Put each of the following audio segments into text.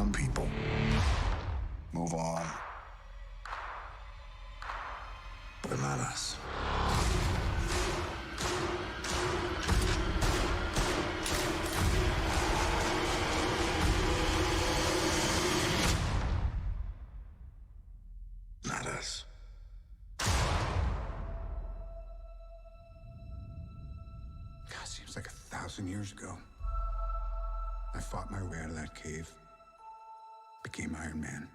Some people move on, but not us. Not us. God, seems like 1,000 years ago. I fought my way out of that cave. Became Iron Man.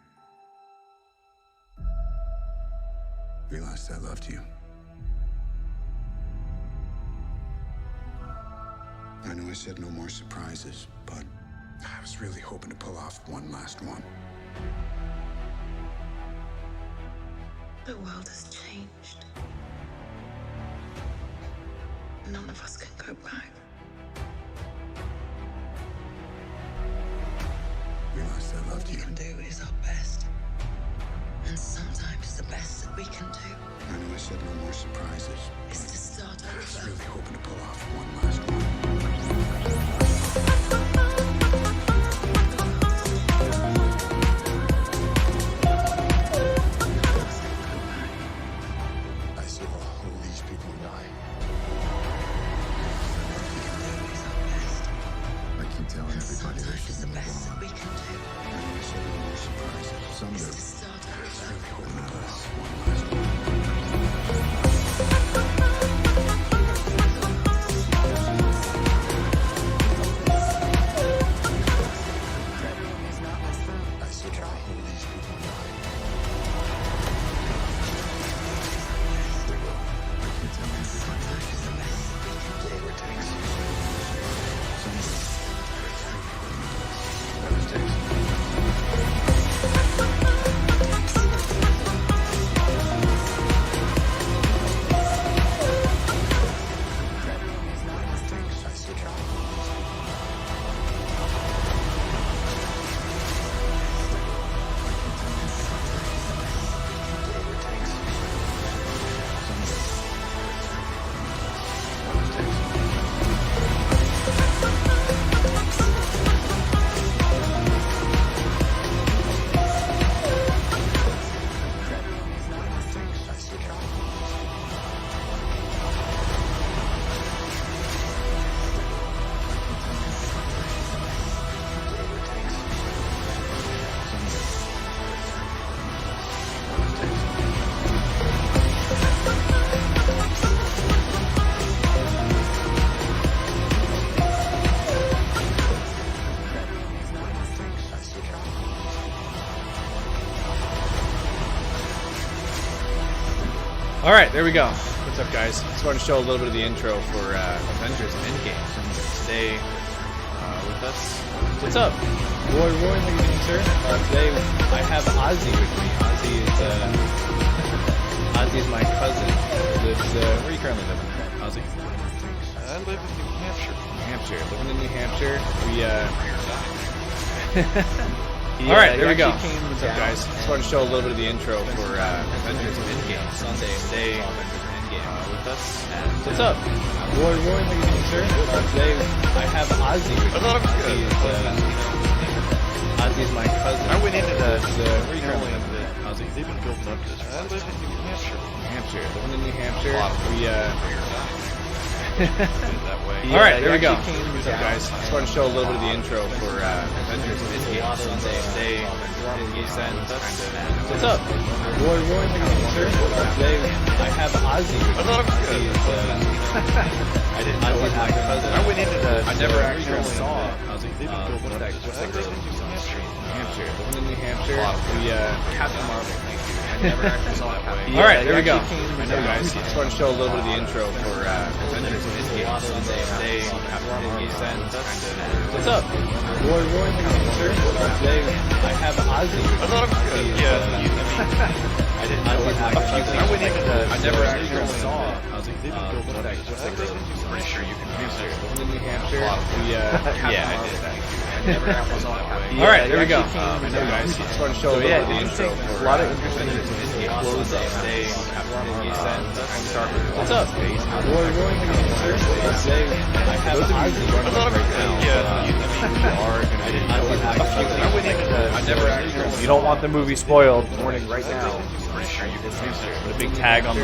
Realized I loved you. I know I said no more surprises, but I was really hoping to pull off one last one. The world has changed. None of us can go back. Realized I loved you. What we can do is our best. And sometimes the best that we can do I know I said no more surprises. is to start I was over. really hoping to pull off one last one. I saw all these people die. I keep telling everybody they should The move best that on. we can do I know I said no more surprises. Some is do. to start I was over. really hoping to pull off one last one. I saw all these people die. They will. I keep telling everybody they should move on. Whatever it takes. Some do. Whatever it takes. I saw all whatever it takes. Some do. Whatever it takes. I saw whatever it takes. Some do. Whatever it takes. I saw All right, there we go. What's up, guys? Just wanted to show a little bit of the intro for Avengers Endgame. Today, with us, what's up? Roy, how you doing, sir? Today, I have Ozzy with me. Ozzy is my cousin. Who lives, where are you currently living, Ozzy? I live in New Hampshire. New Hampshire. Living in New Hampshire. All right, there we go. What's up, guys? Just wanted to show a little bit of the intro for Avengers Endgame. Today, with us. What's up? Roy, how you doing, sir? Today, I have Ozzy with me. I thought it was good. Ozzy is my cousin. I went into that. Where are you currently living, Ozzy? They've been building up to this. I live in New Hampshire. New Hampshire. Living in New Hampshire. A lot of Put it that way. All right, there we go. What's up, guys? Just wanted to show a little bit of the intro for Avengers Endgame. Today, what's up? Roy, how you doing, sir? Today, I have Ozzy with me. I thought it was good. I didn't know what my cousin. I went into that. I never actually saw Ozzy. They've been building up to this. What's that I live in New Hampshire. New Hampshire. Living in New Hampshire. A lot of Captain Marvel. I never actually saw it. All right, there we go. I know, guys. Just want to show a little bit of the intro for Avengers Endgame. Today, what's up? Roy, how you doing, sir? Today, I have Ozzy with me. I thought it was good. I didn't know what my cousin. I went into that. I never actually saw Ozzy. They've been building up to this. I live in New Hampshire. Pretty sure you can use it. Living in New Hampshire. Yeah, I did that. I never actually saw it. All right, there we go. I know, guys. Just want to show a little bit of the intro for a lot of interesting Avengers Endgame. What's up? You don't want the movie spoiled. Warning right now. Put a big tag on the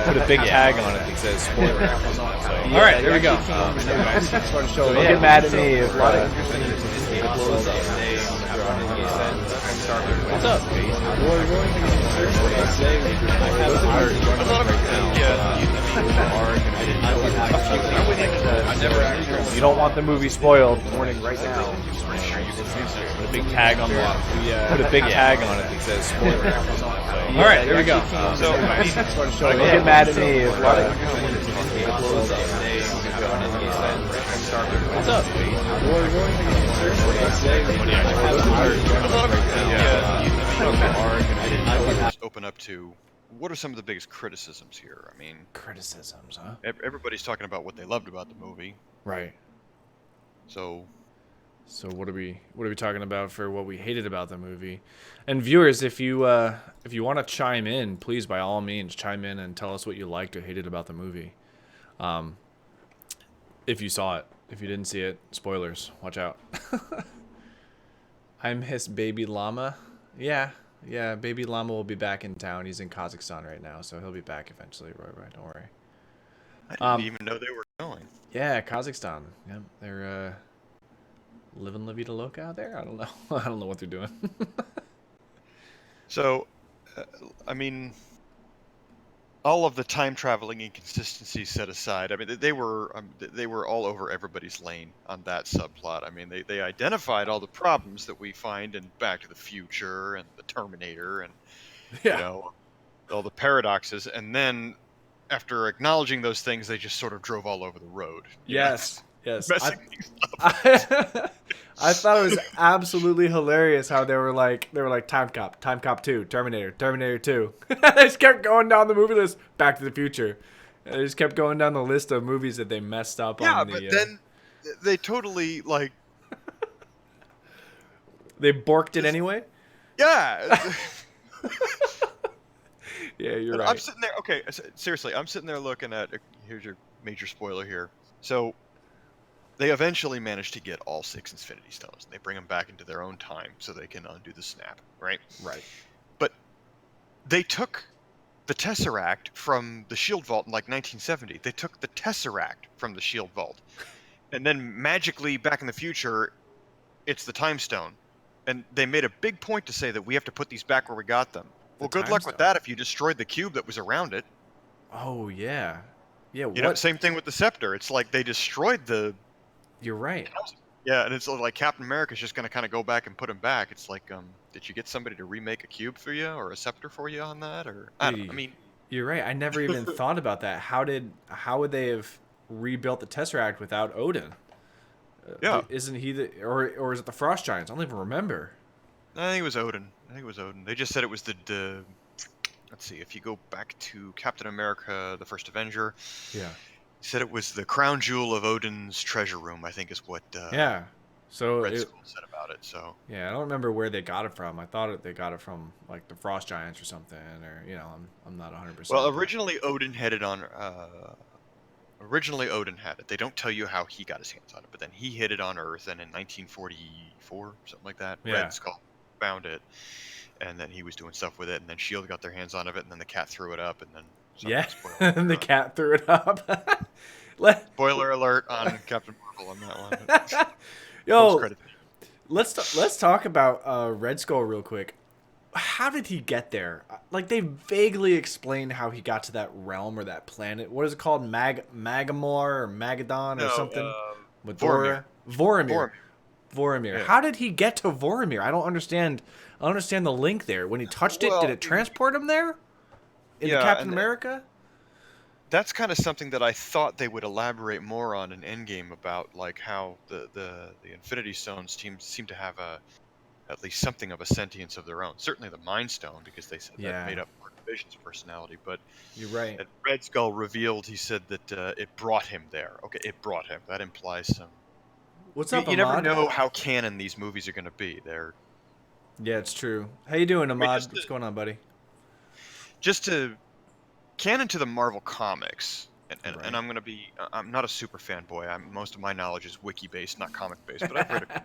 put a big tag on it that says spoiler. All right, there we go. Don't get mad at me. A lot of What's up? You don't want the movie spoiled. Warning right now. Put a big tag on the put a big tag on it that says spoiler. All right, there we go. Don't get mad at me. A lot of What's up? Just open up to what are some of the biggest criticisms here? I mean, Criticisms, huh? everybody's talking about what they loved about the movie. Right. So So what are we talking about for what we hated about the movie? And viewers, if you want to chime in, please by all means chime in and tell us what you liked or hated about the movie. If you saw it, if you didn't see it, spoilers. Watch out. I miss Baby Llama. Yeah, Baby Llama will be back in town. He's in Kazakhstan right now, so he'll be back eventually. Roy, don't worry. I didn't even know they were going. Yeah, Kazakhstan. Yeah, they're living La Vida Loca out there. I don't know. I don't know what they're doing. So, I mean, all of the time traveling inconsistencies set aside, I mean, they were all over everybody's lane on that subplot. I mean, they identified all the problems that we find in Back to the Future and the Terminator and you know all the paradoxes, and then after acknowledging those things, they just sort of drove all over the road. Yes. Messing things up. I thought it was absolutely hilarious how they were like Time Cop 2, Terminator 2. They just kept going down the movie list, Back to the Future. They just kept going down the list of movies that they messed up on. Yeah, but then they totally like they borked it anyway. Yeah. Yeah, you're right. I'm sitting there. Okay, seriously, I'm sitting there looking at. Here's your major spoiler here. So, they eventually manage to get all 6 Infinity Stones. And they bring them back into their own time so they can undo the snap, right? Right. But they took the Tesseract from the Shield Vault in like 1970. They took the Tesseract from the Shield Vault, and then magically back in the future, it's the Time Stone. And they made a big point to say that we have to put these back where we got them. Well, good luck with that if you destroyed the cube that was around it. Oh yeah, yeah. You know, same thing with the scepter. It's like they destroyed the. You're right. Yeah, and it's like Captain America's just going to kind of go back and put him back. It's like, did you get somebody to remake a cube for you or a scepter for you on that? Or I mean, you're right. I never even thought about that. How would they have rebuilt the Tesseract without Odin? Yeah, isn't he or is it the Frost Giants? I don't even remember. I think it was Odin. They just said it was the let's see, if you go back to Captain America, the First Avenger. Yeah. Said it was the crown jewel of Odin's treasure room, I think is what yeah. So Red Skull said about it. So yeah, I don't remember where they got it from. I thought they got it from like the Frost Giants or something, or I'm not 100%. Well, originally Odin had it on. Originally Odin had it. They don't tell you how he got his hands on it, but then he hid it on Earth, and in 1944, something like that, Red Skull found it, and then he was doing stuff with it, and then Shield got their hands on it, and then the cat threw it up, and then and the cat threw it up. Spoiler alert on Captain Marvel on that one. Yo, let's talk about Red Skull real quick. How did he get there? Like, they vaguely explained how he got to that realm or that planet. What is it called? Magamor or Magadon or something? With Vormir. Vormir. Yeah. How did he get to Vormir? I don't understand the link there. When he touched it, did it transport him there? In the Captain America? That's kind of something that I thought they would elaborate more on in Endgame about, like how the Infinity Stones seem to have at least something of a sentience of their own. Certainly the Mind Stone, because they said that made up Mark Vision's personality. But you're right. And Red Skull revealed, he said that it brought him there. Okay, it brought him. That implies some. What's up, You never Ahmad? know how canon these movies are going to be. Yeah, it's true. How you doing, Ahmad? What's going on, buddy? just to canon to the Marvel comics, Right. and I'm not a super fanboy. Most of my knowledge is wiki based, not comic based, but I've read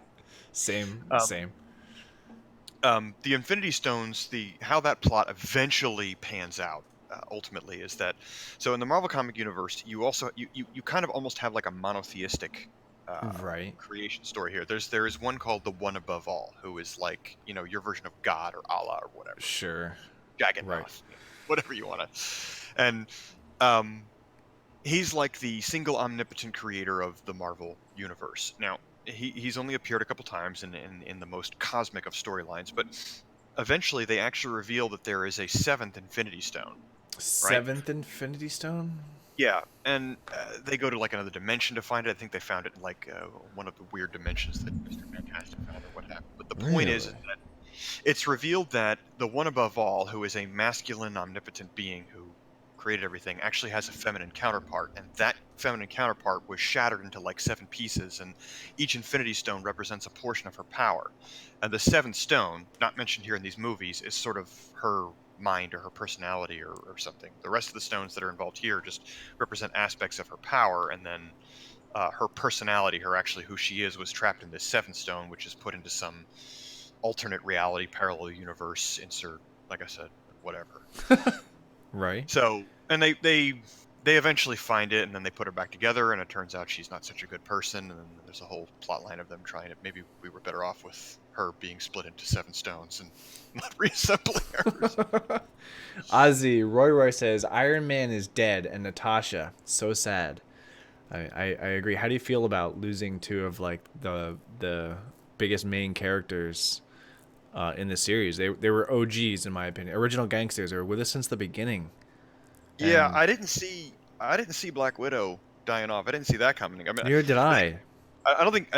Same, um, same. the Infinity Stones, the how that plot eventually pans out. Ultimately, is that so in the Marvel comic universe, you kind of almost have like a monotheistic Right. creation story here. There is one called the One Above All, who is like your version of God or Allah or whatever, Sure. Right. Jagannath, whatever you want to, and um, he's like the single omnipotent creator of the Marvel universe. Now, he's only appeared a couple times in the most cosmic of storylines, but eventually they actually reveal that there is a seventh Infinity Stone, right? Seventh Infinity Stone. Yeah, and they go to like another dimension to find it. I think they found it in like one of the weird dimensions that Mr. Fantastic found, or what have you. But the point is Really? that it's revealed that the One Above All, who is a masculine, omnipotent being who created everything, actually has a feminine counterpart, and that feminine counterpart was shattered into like 7 pieces, and each Infinity Stone represents a portion of her power. And the seventh stone, not mentioned here in these movies, is sort of her mind or her personality or something. The rest of the stones that are involved here just represent aspects of her power, and then her personality, her actually who she is, was trapped in this seventh stone, which is put into some alternate reality, parallel universe, insert, like I said, whatever. Right. So, and they eventually find it, and then they put her back together, and it turns out she's not such a good person, and then there's a whole plot line of them trying to, maybe we were better off with her being split into 7 stones and not reassembling her. Ozzy Roy says Iron Man is dead and Natasha. So sad. I agree. How do you feel about losing two of like the biggest main characters in the series? They were OGs in my opinion. Original gangsters. They were with us since the beginning. Yeah, And I didn't see Black Widow dying off. I didn't see that coming. I mean, neither did I. I think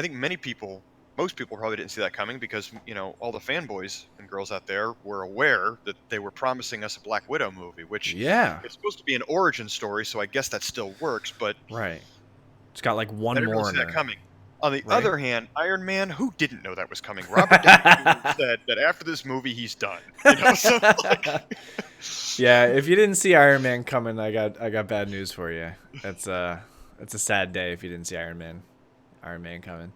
most people probably didn't see that coming because all the fanboys and girls out there were aware that they were promising us a Black Widow movie, which Yeah. it's supposed to be an origin story, so I guess that still works. But Right. It's got like I one didn't really more see in that her. coming. On the Right? other hand, Iron Man, who didn't know that was coming? Robert Downey Jr. said that after this movie, he's done. So Yeah, if you didn't see Iron Man coming, I got bad news for you. It's a sad day if you didn't see Iron Man coming.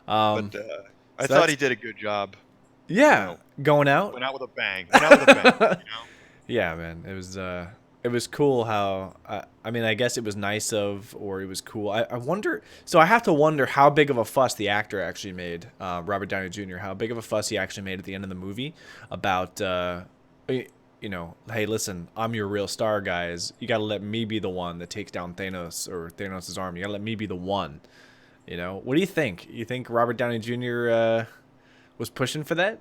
but I So thought that's he did a good job. yeah, going out. Went out with a bang. Went out with a bang. Yeah, man, it was cool how I mean I guess it was nice of or it was cool. I wonder. So I have to wonder how big of a fuss the actor actually made, Robert Downey Jr. How big of a fuss he actually made at the end of the movie about hey, listen, I'm your real star, guys. You got to let me be the one that takes down Thanos or Thanos' army. You got to let me be the one. What do you think? You think Robert Downey Jr. Was pushing for that?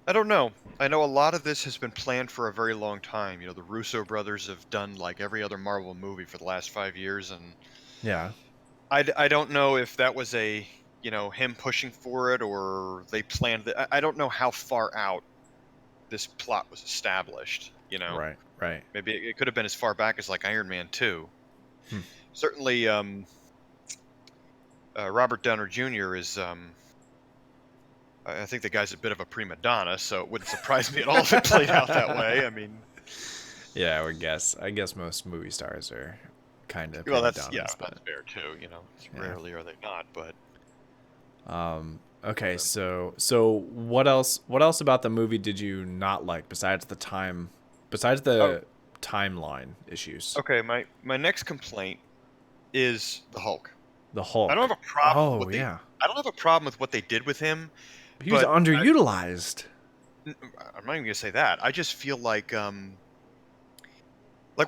I don't know. I know a lot of this has been planned for a very long time. The Russo brothers have done like every other Marvel movie for the last 5 years, and Yeah. I don't know if that was him pushing for it or they planned it. I don't know how far out this plot was established. Right. Right. Maybe it could have been as far back as like Iron Man 2. Hmm. Certainly, Robert Downey Jr. is. I think the guy's a bit of a prima donna, so it wouldn't surprise me at all if it played out that way. I mean, Yeah, I would guess. I guess most movie stars are kind of well, prima that's donnas, but that's fair too. Yeah. Rarely are they not, but okay, so what else about the movie did you not like besides the timeline issues? okay. My next complaint is the Hulk. The Hulk. I don't have a problem. Oh, with yeah. I don't have a problem with what they did with him. He was but underutilized. I'm not even gonna say that. I just feel like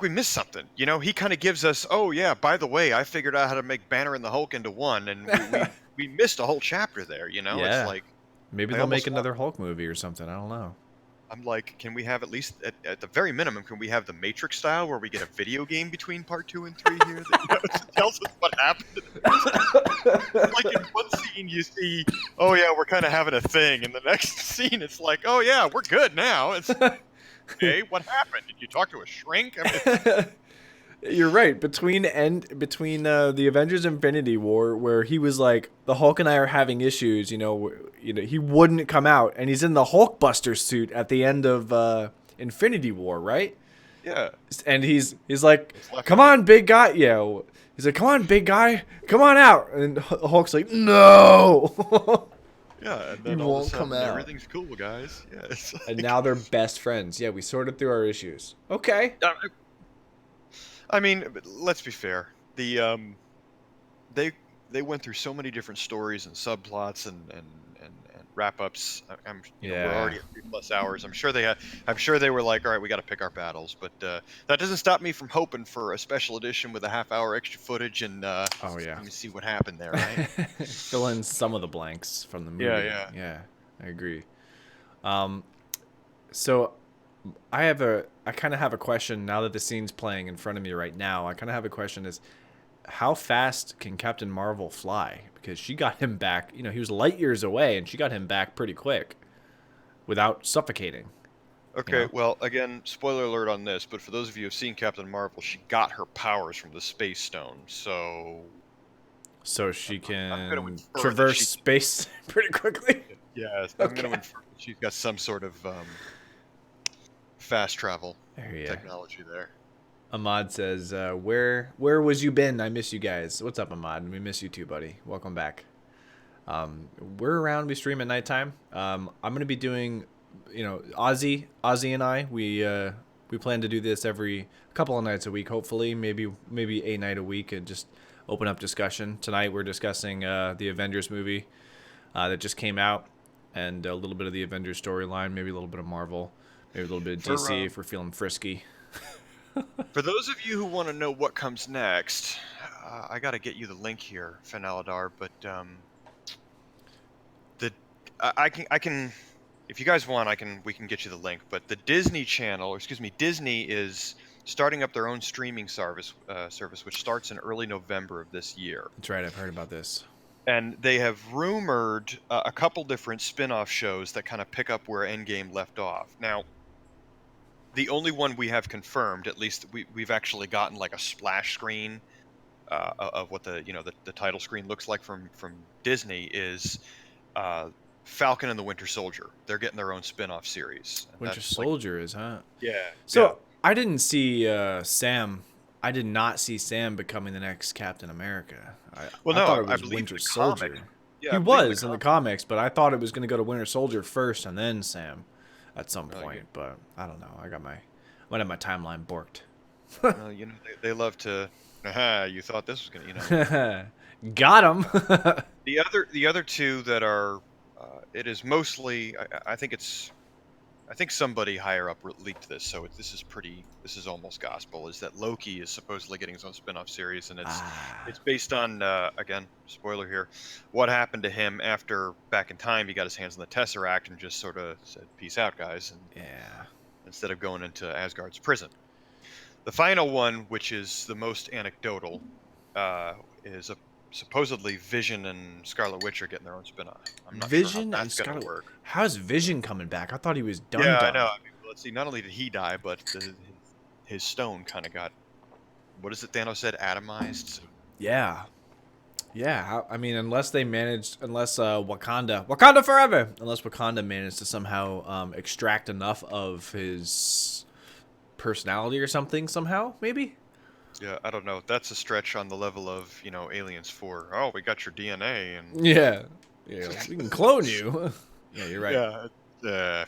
we missed something. He kind of gives us, oh yeah, by the way, I figured out how to make Banner and the Hulk into one, and we missed a whole chapter there. Yeah. It's like Maybe I they'll make almost another Hulk movie or something. I don't know. I'm like, can we have at least at the very minimum, can we have the Matrix style where we get a video game between part 2 and 3 here that tells us what happened? Like in one scene you see, oh yeah, we're kind of having a thing, and the next scene it's like, oh yeah, we're good now. It's okay, what happened? Did you talk to a shrink? I mean, You're right. Between the Avengers Infinity War, where he was like, the Hulk and I are having issues, he wouldn't come out, and he's in the Hulkbuster suit at the end of Infinity War, right? Yeah. And he's like, It's left "Come out. on, big guy." Yeah. He's like, "Come on, big guy. Come on out." And Hulk's like, "No." Yeah, and He then all of a won't come sudden out. everything's cool, guys. Yeah, it's And like, now they're best friends. Yeah, we sorted through our issues. Okay. I mean, but let's be fair. They they went through so many different stories and subplots and wrap ups. I'm we're Yeah. already at 3+ hours. I'm sure they were like, all right, we got to pick our battles. But that doesn't stop me from hoping for a special edition with a half-hour extra footage and Oh yeah. let me see what happened there, right? Fill in some of the blanks from the movie. Yeah, yeah. Yeah, I agree. So I kind of have a question now that the scene's playing in front of me right now. I kind of have a question: is how fast can Captain Marvel fly? Because she got him back. He was light years away, and she got him back pretty quick, without suffocating. Okay, well, again, spoiler alert on this, but for those of you who've seen Captain Marvel, she got her powers from the Space Stone, so So she I'm can gonna infer that traverse she- space pretty quickly. yeah, I'm going to infer that she's got some sort of fast travel technology there. Ahmad says, where was you been? I miss you guys. What's up, Ahmad? We miss you too, buddy. Welcome back. We're around. We stream at nighttime. I'm gonna be doing, Ozzy and I. We plan to do this every couple of nights a week. Hopefully, maybe a night a week, and just open up discussion. Tonight we're discussing the Avengers movie that just came out, and a little bit of the Avengers storyline, maybe a little bit of Marvel, maybe a little bit of DC if we're feeling frisky. For those of you who want to know what comes next, I got to get you the link here, Fenalidar. But I can, if you guys want, we can get you the link. But the Disney Channel, or excuse me, Disney is starting up their own streaming service, which starts in early November of this year. That's right. I've heard about this. And they have rumored a couple different spin-off shows that kind of pick up where Endgame left off. Now, the only one we have confirmed, at least we've actually gotten like a splash screen of what the title screen looks like from Disney, is Falcon and the Winter Soldier. They're getting their own spin-off series. And Winter that's Soldier is, huh? Yeah. So I didn't see Sam. I did not see Sam becoming the next Captain America. I thought it was believe Winter in the Soldier. comic. Yeah, He I believe was in the comics, but I thought it was going to go to Winter Soldier first and then Sam at some point. But I don't know. I might have my timeline borked. Well, they love to. Aha! You thought this was gonna, Got him. The other two that are, it is mostly. I think somebody higher up leaked this, so this is almost gospel. Is that Loki is supposedly getting his own spin-off series, and it's based on, again, spoiler here, what happened to him after back in time he got his hands on the Tesseract and just sort of said, "Peace out, guys," and instead of going into Asgard's prison. The final one, which is the most anecdotal, is supposedly Vision and Scarlet Witch are getting their own spin-off. I'm not sure how that's going to work. How's Vision coming back? I thought he was done. Yeah, I know. I mean, let's see. Not only did he die, but his stone kind of got, what is it Thanos said, atomized. So. Yeah. I mean, unless Wakanda forever. Unless Wakanda managed to somehow extract enough of his personality or something somehow, maybe. Yeah, I don't know. That's a stretch on the level of Aliens 4. Oh, we got your DNA and. Yeah, we can clone you. Yeah, you're right. Yeah.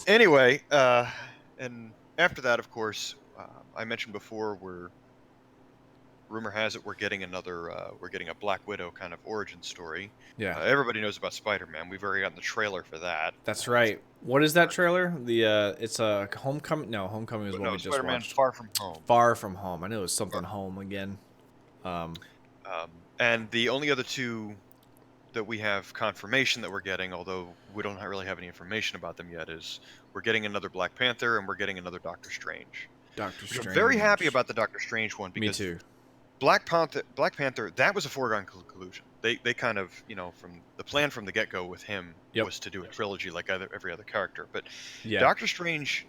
Anyway, and after that, of course, I mentioned before, rumor has it we're getting a Black Widow kind of origin story. Yeah. Everybody knows about Spider-Man. We've already gotten the trailer for that. That's right. What is that trailer? It's a Homecoming. No, Homecoming is what we just Spider-Man watched. Far From Home. Far From Home. I knew it was something home again. And the only other two that we have confirmation that we're getting, although we don't really have any information about them yet, is we're getting another Black Panther and we're getting another Doctor Strange. Doctor Strange. I'm very happy about the Doctor Strange one because me too. Black Panther, that was a foregone conclusion. They kind of, from the plan from the get-go with him was to do a trilogy like every other character. But Doctor Strange,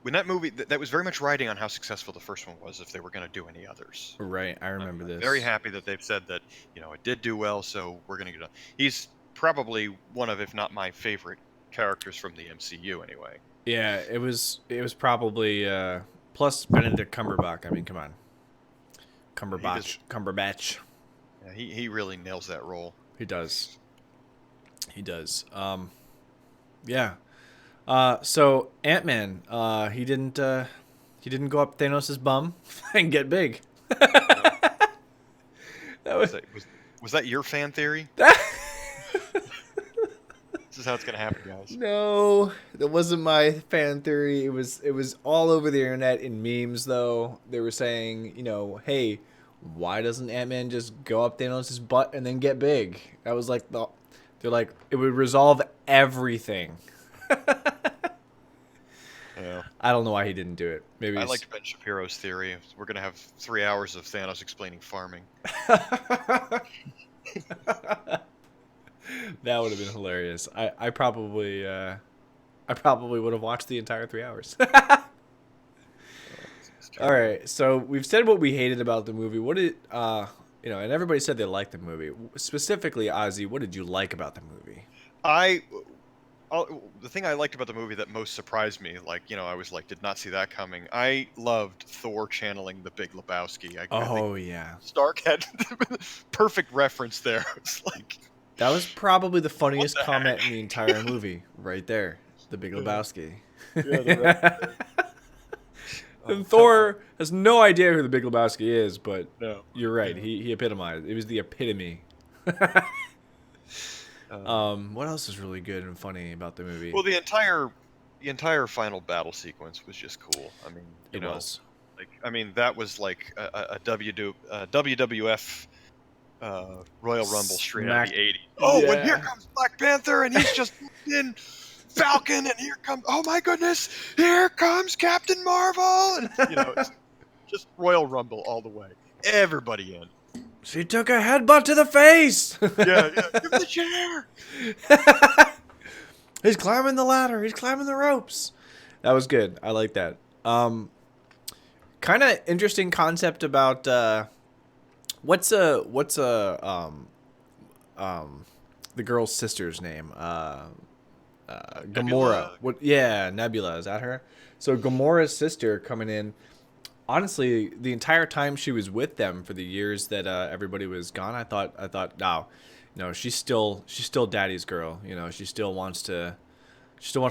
when that movie, that was very much riding on how successful the first one was, if they were going to do any others. Right, I remember this. Very happy that they've said that, it did do well, so we're going to get on. He's probably one of, if not my favorite characters from the MCU anyway. Yeah, it was probably plus Benedict Cumberbatch. I mean, come on, Cumberbatch. Yeah, he really nails that role. He does. He does. Yeah. So Ant-Man, he didn't go up Thanos' bum and get big. That Was that your fan theory? This is how it's gonna happen, guys. No, that wasn't my fan theory. It was all over the internet in memes, though. They were saying, hey, why doesn't Ant-Man just go up Thanos' butt and then get big? That was like they're like, it would resolve everything. Yeah. I don't know why he didn't do it. Maybe I liked Ben Shapiro's theory. We're gonna have 3 hours of Thanos explaining farming. That would have been hilarious. I probably would have watched the entire 3 hours. All right, so we've said what we hated about the movie. What did and everybody said they liked the movie. Specifically, Ozzy, what did you like about the movie? The thing I liked about the movie that most surprised me, I was like, did not see that coming. I loved Thor channeling the Big Lebowski. I think Yeah, Stark had perfect reference there. It's like that was probably the funniest comment in the entire movie, right there. The Big Lebowski. Yeah, and Thor has no idea who the Big Lebowski is, but no. You're right. He epitomized. It was the epitome. What else is really good and funny about the movie? Well, the entire final battle sequence was just cool. I mean, It was. That was like a WWF Royal Rumble straight out of the 80s. Oh, Yeah. and here comes Black Panther, and he's just in Falcon, and here comes, oh my goodness, here comes Captain Marvel, and it's just Royal Rumble all the way. Everybody in. She took a headbutt to the face. Yeah, give me the chair. He's climbing the ladder. He's climbing the ropes. That was good. I like that. Kind of interesting concept about what's the girl's sister's name? Gamora. Nebula. What? Yeah, Nebula. Is that her? So Gamora's sister coming in. Honestly, the entire time she was with them for the years that everybody was gone, I thought, no, she's still Daddy's girl. She still wants to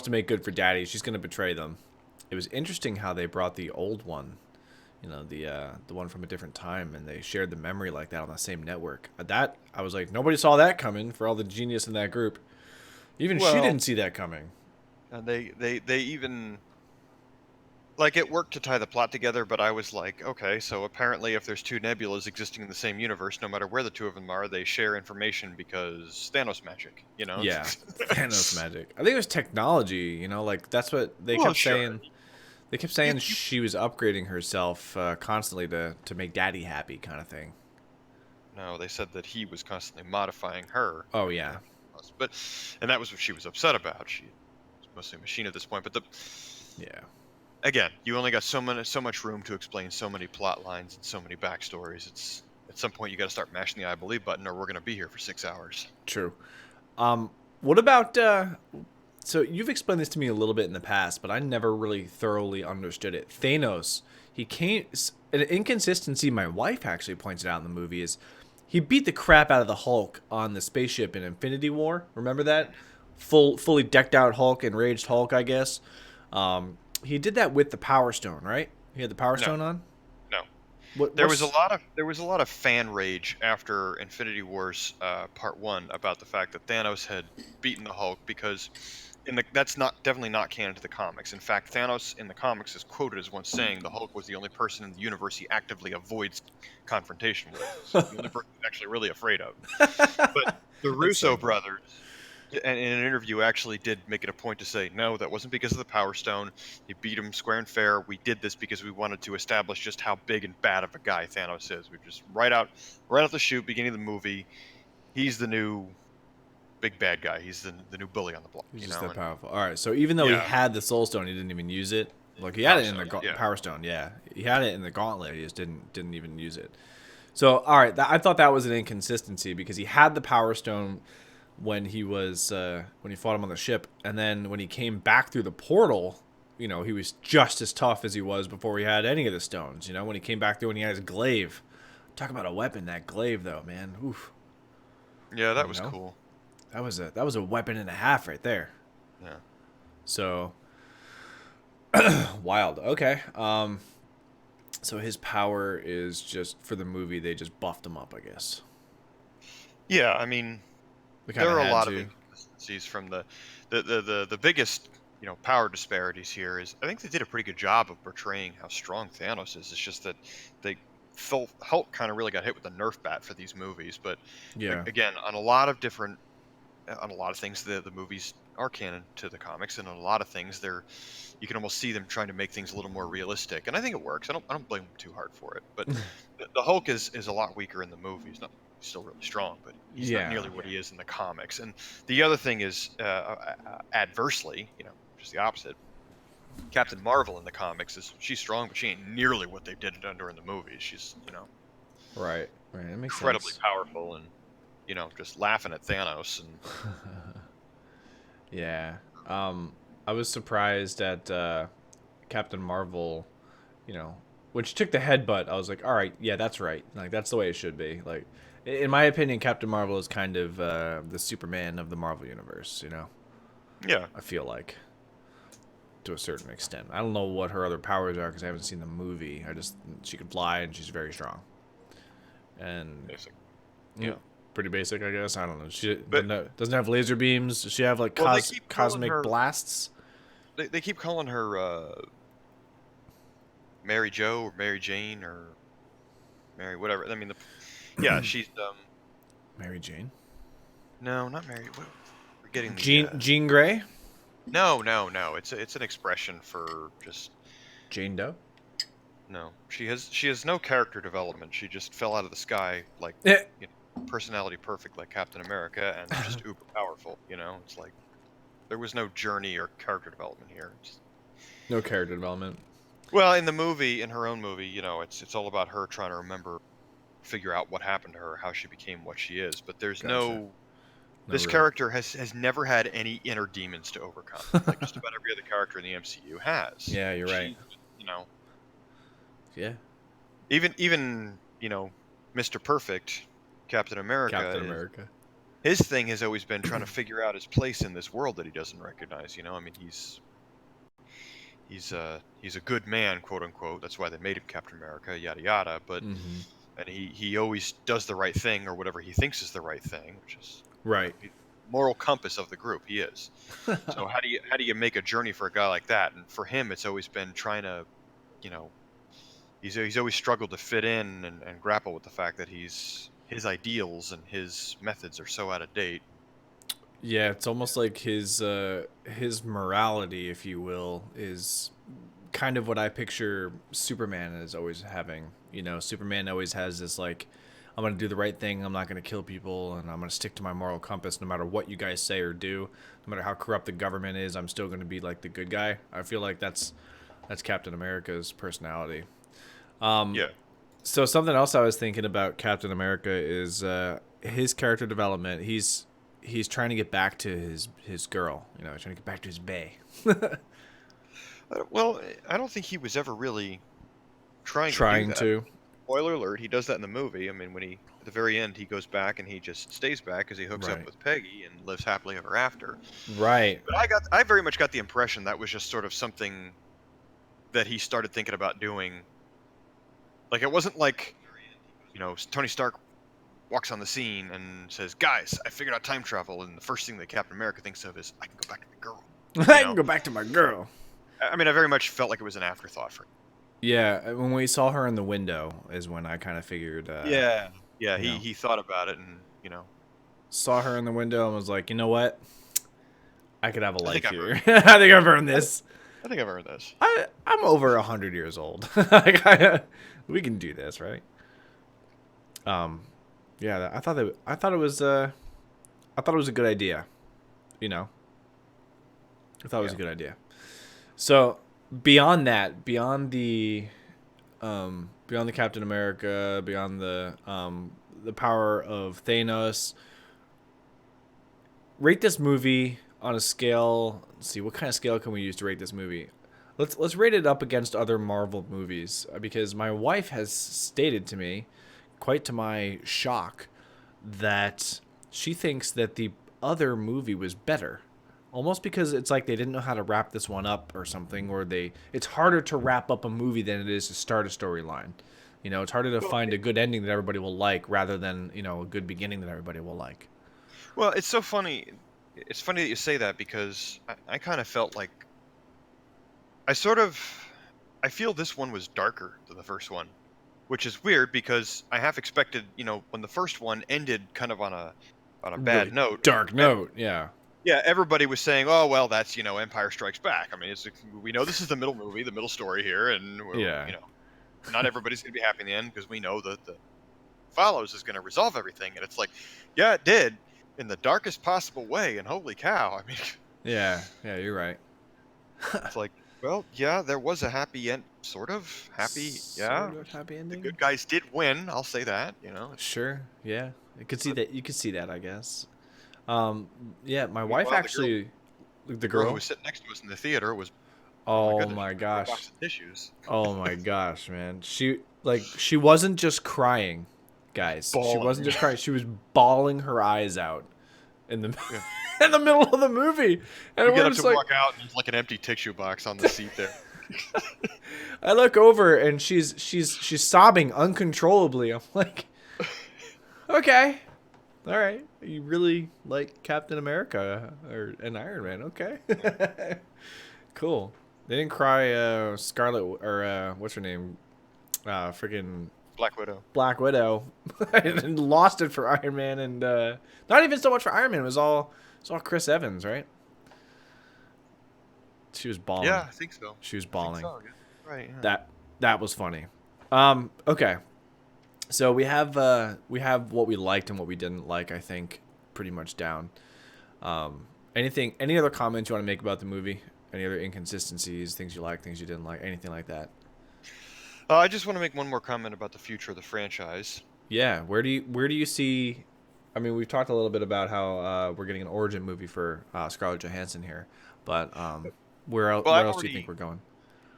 make good for Daddy. She's gonna betray them. It was interesting how they brought the old one, the one from a different time, and they shared the memory like that on the same network. That I was like, nobody saw that coming. For all the genius in that group, even she didn't see that coming. And they even. Like, it worked to tie the plot together, but I was like, okay, so apparently if there's two Nebulas existing in the same universe, no matter where the two of them are, they share information because Thanos magic, Yeah, Thanos magic. I think it was technology, that's what they kept saying. They kept saying she was upgrading herself constantly to make Daddy happy kind of thing. No, they said that he was constantly modifying her. Oh, yeah. And that was what she was upset about. She was mostly a machine at this point, but Yeah. Again, you only got so much room to explain so many plot lines and so many backstories. It's at some point you got to start mashing the I believe button, or we're going to be here for 6 hours. True. What about? So you've explained this to me a little bit in the past, but I never really thoroughly understood it. Thanos, an inconsistency my wife actually pointed out in the movie is he beat the crap out of the Hulk on the spaceship in Infinity War. Remember that? Fully decked out Hulk, enraged Hulk, I guess. He did that with the Power Stone, right? He had the Power Stone on? No. There was a lot of fan rage after Infinity Wars Part 1 about the fact that Thanos had beaten the Hulk because that's definitely not canon to the comics. In fact, Thanos in the comics is quoted as once saying the Hulk was the only person in the universe he actively avoids confrontation with. So the only person he's actually really afraid of. But the Russo brothers, in an interview, actually did make it a point to say, no, that wasn't because of the Power Stone. He beat him square and fair. We did this because we wanted to establish just how big and bad of a guy Thanos is. We just right out the chute, beginning of the movie, he's the new big bad guy. He's the new bully on the block. He's just that powerful. All right, so even though he had the Soul Stone, he didn't even use it. Like, he had it in the Power Stone, yeah. He had it in the Gauntlet. He just didn't even use it. So, all right, I thought that was an inconsistency because he had the Power Stone when he fought him on the ship, and then when he came back through the portal, you know, he was just as tough as he was before he had any of the stones. You know, when he came back through and he had his glaive. Talk about a weapon, that glaive, though, man. Oof. Yeah, that You was know? cool. That was a weapon and a half right there. Yeah. So wild. Okay. So his power is just for the movie. They just buffed him up, I guess. Yeah, I mean, They there kind of are a had lot of to. inconsistencies from the biggest, you know, power disparities here is I think they did a pretty good job of portraying how strong Thanos is. It's just that they felt Hulk kind of really got hit with a Nerf bat for these movies, but Yeah. again, on a lot of different on a lot of things the movies are canon to the comics, and on a lot of things they're you can almost see them trying to make things a little more realistic, and I think it works. I don't blame them too hard for it, but the Hulk is a lot weaker in the movies. Not he's still really strong, but he's not Yeah. nearly what he is in the comics. And the other thing is adversely, you know, just the opposite. Captain Marvel in the comics is she's strong, but she ain't nearly what they did done to her in the movies. She's, you know, Right. Right. That makes incredibly sense. powerful and, you know, just laughing at Thanos and Yeah. I was surprised at Captain Marvel, you know, when she took the headbutt, I was like, all right, yeah, that's right. Like, that's the way it should be. Like, in my opinion, Captain Marvel is kind of the Superman of the Marvel Universe, you know? yeah, I feel like, to a certain extent. I don't know what her other powers are because I haven't seen the movie. She can fly and she's very strong. And, basic. yeah, Yeah. pretty basic, I guess. I don't know. She But doesn't have laser beams. Does she have, like, well, they keep calling cosmic her blasts? they keep calling her Mary Jo or Mary Jane or Mary whatever. I mean, yeah, she's Mary Jane? no, not Mary. What, forgetting the Jean Grey? no. It's an expression for just Jane Doe? no. She has no character development. She just fell out of the sky like Eh. you know, personality perfect like Captain America and just uber powerful. You know, it's like there was no journey or character development here. No character development. Well, in the movie, in her own movie, you know, it's all about her trying to remember, figure out what happened to her, how she became what she is. But there's Gotcha. no No this real. character has never had any inner demons to overcome, like just about every other character in the MCU has. Yeah, you're right. You know, Yeah. even you know, Mr. Perfect, Captain America, Captain America. his thing has always been trying to figure out his place in this world that he doesn't recognize. You know, I mean, he's a good man, quote unquote. That's why they made him Captain America, yada yada. But Mm-hmm. and he always does the right thing or whatever he thinks is the right thing, which is Right. moral compass of the group. He is. So how do you make a journey for a guy like that? And for him, it's always been trying to, you know, he's always struggled to fit in and grapple with the fact that his ideals and his methods are so out of date. Yeah, it's almost like his morality, if you will, is kind of what I picture Superman as always having. You know, Superman always has this like, I'm gonna do the right thing. I'm not gonna kill people, and I'm gonna stick to my moral compass no matter what you guys say or do. No matter how corrupt the government is, I'm still gonna be like the good guy. I feel like that's Captain America's personality. Yeah. So something else I was thinking about Captain America is his character development. He's trying to get back to his girl. You know, trying to get back to his bae. Well, I don't think he was ever really trying Trying to do that. to. Spoiler alert: he does that in the movie. I mean, when he at the very end he goes back and he just stays back because he hooks up Right. with Peggy and lives happily ever after. Right. But I very much got the impression that was just sort of something that he started thinking about doing. Like it wasn't like, you know, Tony Stark walks on the scene and says, "Guys, I figured out time travel," and the first thing that Captain America thinks of is, "I can go back to the girl." I know? can go back to my girl. I mean, I very much felt like it was an afterthought for him. Yeah, when we saw her in the window is when I kind of figured. Yeah, you know. he thought about it and, you know. Saw her in the window and was like, you know what? I could have a life think I've here. I think I've earned this. I think I've heard this. I'm over 100 years old. We can do this, right? Yeah, I thought it was a good idea. You know, I thought it was a good idea. So beyond that, beyond the Captain America, beyond the power of Thanos, rate this movie on a scale. Let's see, what kind of scale can we use to rate this movie? Let's rate it up against other Marvel movies because my wife has stated to me, quite to my shock, that she thinks that the other movie was better. Almost because it's like they didn't know how to wrap this one up or something, or it's harder to wrap up a movie than it is to start a storyline. You know, it's harder to find a good ending that everybody will like rather than, you know, a good beginning that everybody will like. Well, it's so funny. It's funny that you say that because I kind of felt like I feel this one was darker than the first one, which is weird because I half expected, you know, when the first one ended kind of on a bad Really note, dark note, yeah. Yeah, everybody was saying, "Oh, well, that's, you know, Empire Strikes Back." I mean, we know this is the middle movie, the middle story here, and Yeah. you know, not everybody's going to be happy in the end because we know that the follows is going to resolve everything, and it's like, yeah, it did in the darkest possible way, and holy cow! I mean, Yeah, you're right. it's like, well, yeah, there was a happy end, sort of happy, yeah. Sort of happy The ending. good guys did win. I'll say that. You know. Sure, yeah. You could see that, I guess. Yeah, my Meanwhile, wife actually, the The girl who girl. was sitting next to us in the theater was, Oh goodness, my she was a gosh. box of tissues. Oh my gosh, man. She wasn't just crying, guys. She Bawling. wasn't just crying. She was bawling her eyes out in the Yeah. in the middle of the movie. And We we're get up just to like, walk out, and there's like an empty tissue box on the seat there. I look over and she's sobbing uncontrollably. I'm like, okay, all right. You really like Captain America or an Iron Man? Okay, cool. They didn't cry. Scarlet or what's her name? Freaking Black Widow. Black Widow. And lost it for Iron Man, and not even so much for Iron Man. It was all Chris Evans, right? She was bawling. Yeah, I think so. She was I think bawling. so, yeah. Right. Yeah. That was funny. Okay. So we have what we liked and what we didn't like, I think, pretty much down. Any other comments you want to make about the movie? Any other inconsistencies, things you like, things you didn't like, anything like that? I just want to make one more comment about the future of the franchise. Yeah, where do you see? I mean, we've talked a little bit about how we're getting an origin movie for Scarlett Johansson here, but where else do you think we're going?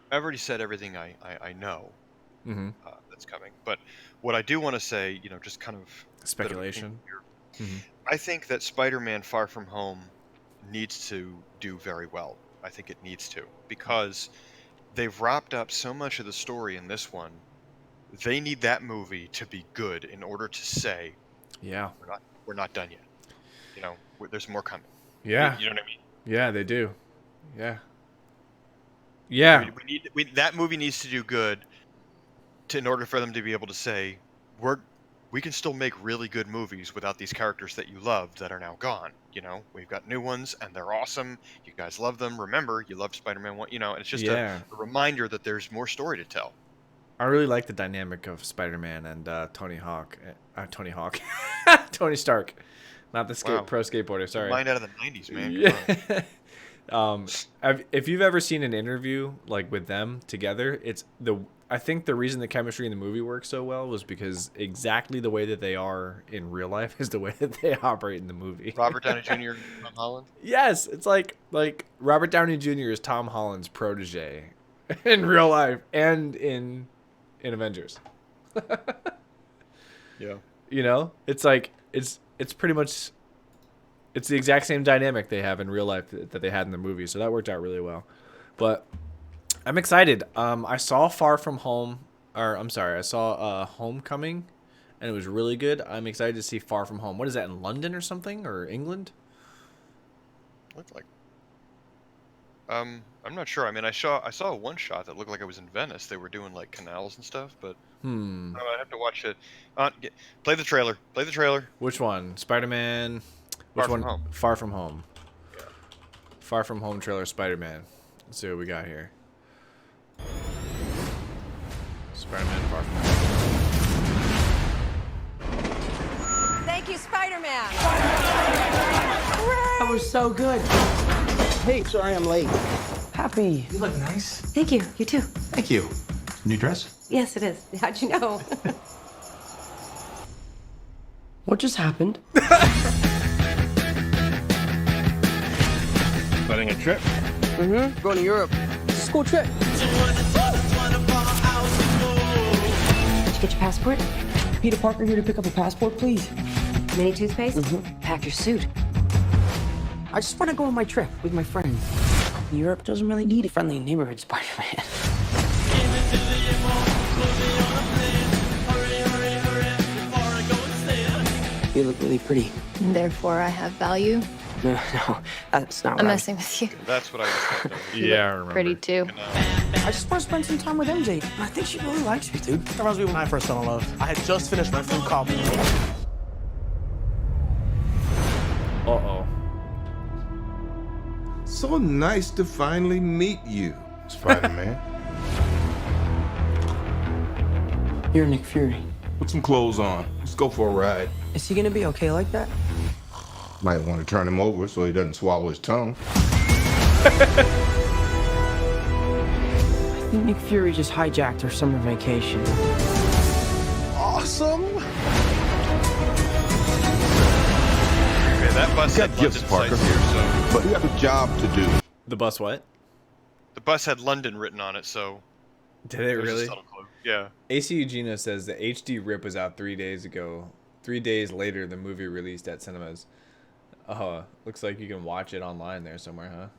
I've already said everything I know Mm-hmm. that's coming. But what I do want to say, you know, just kind of Speculation. Mm-hmm. I think that Spider-Man Far From Home needs to do very well. I think it needs to because they've wrapped up so much of the story in this one. They need that movie to be good in order to say, Yeah. we're not done yet. You know, there's more coming. Yeah. You know what I mean? Yeah, they do. Yeah. Yeah. That movie needs to do good in order for them to be able to say, we can still make really good movies without these characters that you loved that are now gone. You know, we've got new ones and they're awesome. You guys love them. Remember, you loved Spider-Man 1. You know, and it's just a reminder that there's more story to tell. I really like the dynamic of Spider-Man and Tony Stark, not the pro skateboarder. Sorry. Mind out of the 90s, man. Yeah. If you've ever seen an interview like with them together, I think the reason the chemistry in the movie works so well was because exactly the way that they are in real life is the way that they operate in the movie. Robert Downey Jr. and Tom Holland. Yes, it's like Robert Downey Jr. is Tom Holland's protege in real life and in Avengers. Yeah. You know, it's like it's pretty much it's the exact same dynamic they have in real life that they had in the movie, so that worked out really well. But I'm excited. I saw I saw Homecoming, and it was really good. I'm excited to see Far From Home. What is that, in London or something, or England? Looked like. I'm not sure. I mean, I saw one shot that looked like it was in Venice. They were doing like canals and stuff, but I have to watch it. Play the trailer. Play the trailer. Which one? Spider-Man. Which Far From one? Home. Far From Home. Yeah. Far From Home trailer. Spider-Man. Let's see what we got here. Spider-Man Far From Home. Thank you, Spider-Man. That was so good. Hey, sorry I'm late. Happy. You look nice. Thank you. You too. Thank you. New dress? Yes, it is. How'd you know? What just happened? Planning a trip? Mm-hmm. Going to Europe. School trip. Did you get your passport? Peter Parker here to pick up a passport, please. Mini toothpaste? Pack your suit. I just want to go on my trip with my friends. Europe doesn't really need a friendly neighborhood Spider-Man. You look really pretty. Therefore, I have value. No, that's not I'm right. messing with you. That's what I was thinking. Yeah, I remember. Pretty too. I just want to spend some time with MJ. I think she really likes me, dude. That reminds me when I first fell in love. I had just finished my film called. Uh-oh. So nice to finally meet you, Spider-Man. You're Nick Fury. Put some clothes on. Let's go for a ride. Is he gonna be okay like that? Might want to turn him over so he doesn't swallow his tongue. I think Nick Fury just hijacked our summer vacation. Awesome! Okay, that bus Got had gifts, London Parker. sites here, so But we have a job to do. The bus what? the bus had London written on it, so Did it there's a really? subtle clue. Yeah. AC Eugenia says the HD rip was out 3 days ago. 3 days later, the movie released at cinemas. Looks like you can watch it online there somewhere,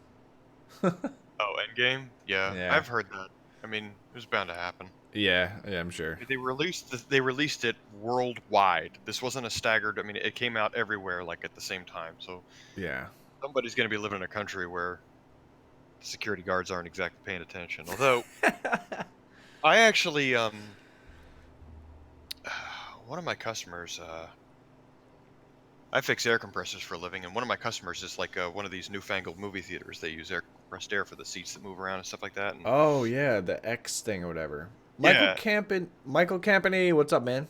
huh? Oh, Endgame? Yeah, Yeah. I've heard that. I mean, it was bound to happen. Yeah, I'm sure. They released it worldwide. This wasn't a staggered. I mean, it came out everywhere like at the same time. So Yeah. somebody's going to be living in a country where the security guards aren't exactly paying attention. Although I actually one of my customers I fix air compressors for a living, and one of my customers is like one of these newfangled movie theaters. They use air compressed air for the seats that move around and stuff like that. And Oh, yeah, the X thing or whatever. Yeah. Michael Campany, what's up, man?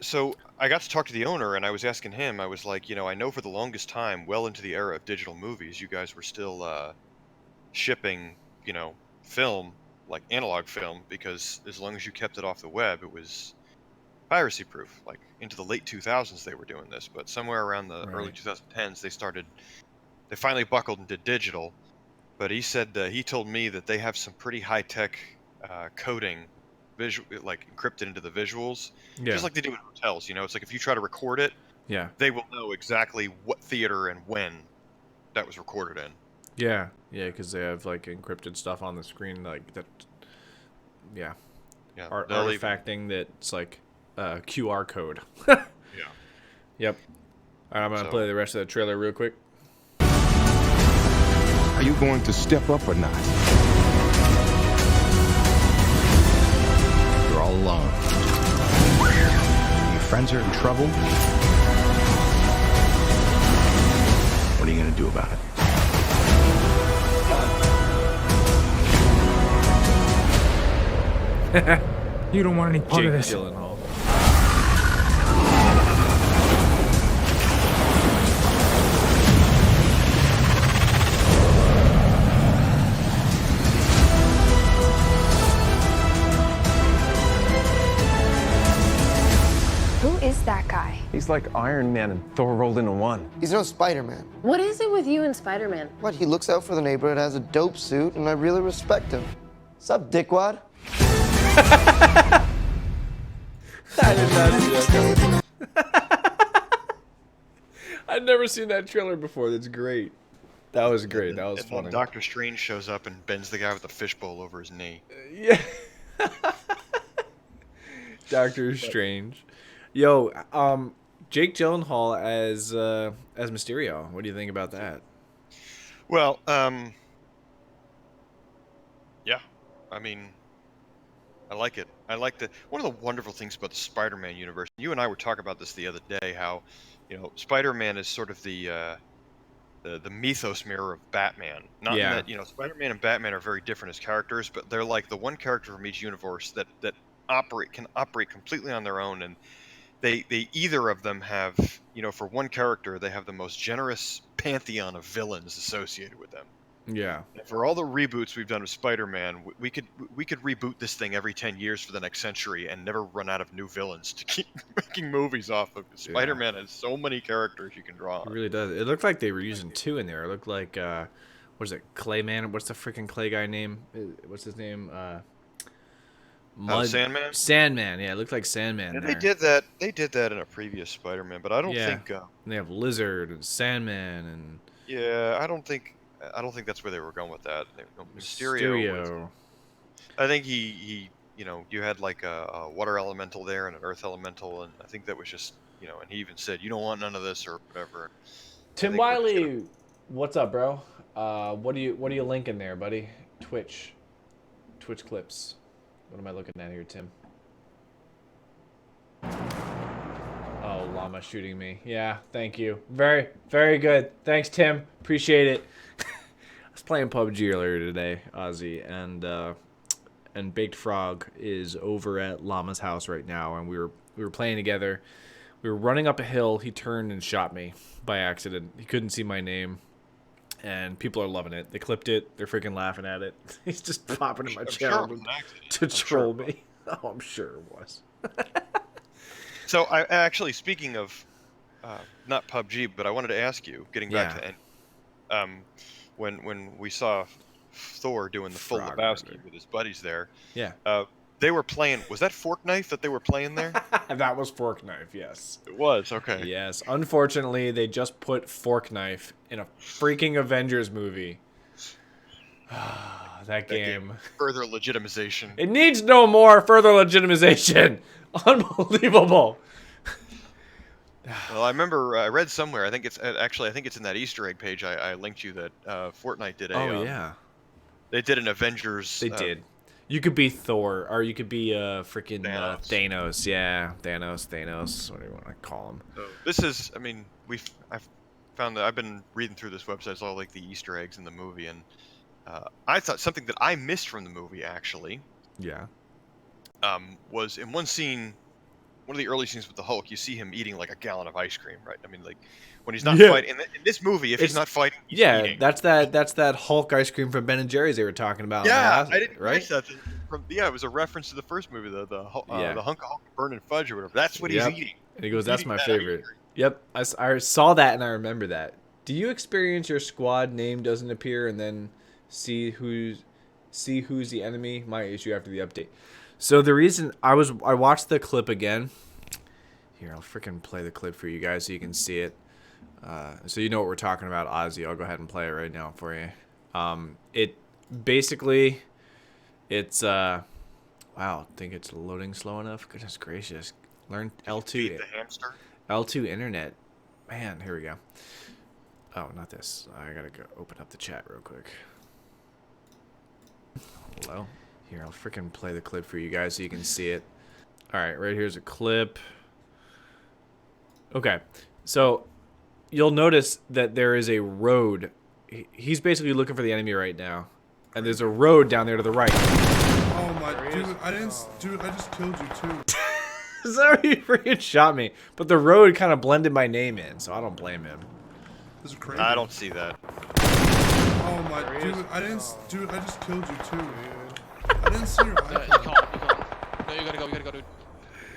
So I got to talk to the owner, and I was asking him. I was like, I know for the longest time, well into the era of digital movies, you guys were still shipping, film, like analog film, because as long as you kept it off the web, it was piracy proof. Like into the late 2000s, they were doing this, but somewhere around the early 2010s, they finally buckled and did digital. But he said he told me that they have some pretty high tech coding, like encrypted into the visuals, just like they do in hotels. It's like if you try to record it, Yeah. they will know exactly what theater and when that was recorded in. Yeah, because they have like encrypted stuff on the screen, like that. Yeah, Yeah, They'll artifacting that's like QR code. Yeah. Yep. All right, I'm gonna So- play the rest of the trailer real quick. Are you going to step up or not? You're all alone. Your friends are in trouble. What are you going to do about it? You don't want any part Jake of this. Gyllenhaal. Who is that guy? He's like Iron Man and Thor rolled into one. He's no Spider-Man. What is it with you and Spider-Man? What? He looks out for the neighborhood, has a dope suit, and I really respect him. Sup, dickwad? I did not see that. I'd never seen that trailer before. That's great. That was great. That was And then funny. Doctor Strange shows up and bends the guy with a fishbowl over his knee. Yeah. Doctor Strange. Yo, Jake Gyllenhaal as Mysterio. What do you think about that? Well, yeah. I mean, I like it. I like one of the wonderful things about the Spider-Man universe. You and I were talking about this the other day. How, Spider-Man is sort of the mythos mirror of Batman. Not Yeah. in that Spider-Man and Batman are very different as characters, but they're like the one character from each universe that can operate completely on their own, and they either of them have, for one character, they have the most generous pantheon of villains associated with them. Yeah. And for all the reboots we've done with Spider-Man, we could reboot this thing every 10 years for the next century and never run out of new villains to keep making movies off of. Spider-Man has so many characters you can draw It on. really does. It looked like they were using two in there. It looked like what is it, Clayman? What's the freaking Clay guy name? What's his name? Sandman. Sandman. Yeah, it looked like Sandman Yeah, there. they did that. They did that in a previous Spider-Man, but I don't Yeah. think. And they have Lizard and Sandman and Yeah, I don't think. I don't think that's where they were going with that. Mysterio was. Mysterio. I think he you had like a water elemental there and an earth elemental, and I think that was just, and he even said, you don't want none of this or whatever. I Tim think we're just gonna. Wiley, what's up, bro? What are you linking there, buddy? Twitch clips. What am I looking at here, Tim? Oh, llama shooting me. Yeah, thank you. Very, very good. Thanks, Tim. Appreciate it. I was playing PUBG earlier today, Ozzy, and Baked Frog is over at Llama's house right now, and we were playing together. We were running up a hill. He turned and shot me by accident. He couldn't see my name, and people are loving it. They clipped it. They're freaking laughing at it. He's just popping in my channel to troll me. Oh, I'm sure it was. So I actually, speaking of not PUBG, but I wanted to ask you, getting back to when we saw Thor doing the full Lebowski with his buddies there. Yeah. They were playing. Was that Fork Knife that they were playing there? That was Fork Knife, yes. It was, okay. Yes. Unfortunately, they just put Fork Knife in a freaking Avengers movie. that game. Further legitimization. It needs no more further legitimization. Unbelievable. Well, I remember I read somewhere. I think it's in that Easter egg page I linked you that Fortnite did a. Oh yeah. They did an Avengers. They did. You could be Thor, or you could be freaking Thanos. Yeah, Thanos. What do you want to call him? So this is. I mean, I've found that I've been reading through this website. It's all like the Easter eggs in the movie, and I thought something that I missed from the movie actually. Yeah. Was in one scene. One of the early scenes with the Hulk, you see him eating like a gallon of ice cream, right? I mean, like when he's not fighting in this movie, if he's not fighting, he's eating. that's that Hulk ice cream from Ben and Jerry's they were talking about. Yeah, I didn't right? catch that. It was a reference to the first movie, the hunk of Hulk burning fudge or whatever. That's what he's eating. And he goes, "That's my favorite." Yep, I saw that and I remember that. Do you experience your squad name doesn't appear and then see who's the enemy? My issue after the update. So the reason I watched the clip again. Here, I'll freaking play the clip for you guys so you can see it. So you know what we're talking about, Ozzy. I'll go ahead and play it right now for you. It basically, it's wow. I think it's loading slow enough. Goodness gracious. Learn L2. Feed the hamster. L2 internet. Man, here we go. Oh, not this. I gotta go open up the chat real quick. Hello. Here, I'll freaking play the clip for you guys so you can see it. All right, right here's a clip. Okay, so you'll notice that there is a road. He's basically looking for the enemy right now, and there's a road down there to the right. Oh my, dude! I just killed you too. Sorry, he freaking shot me, but the road kind of blended my name in, so I don't blame him. This is crazy. I don't see that. Oh my, dude! I just killed you too. I didn't see your eye. You can't. No, you gotta go, dude.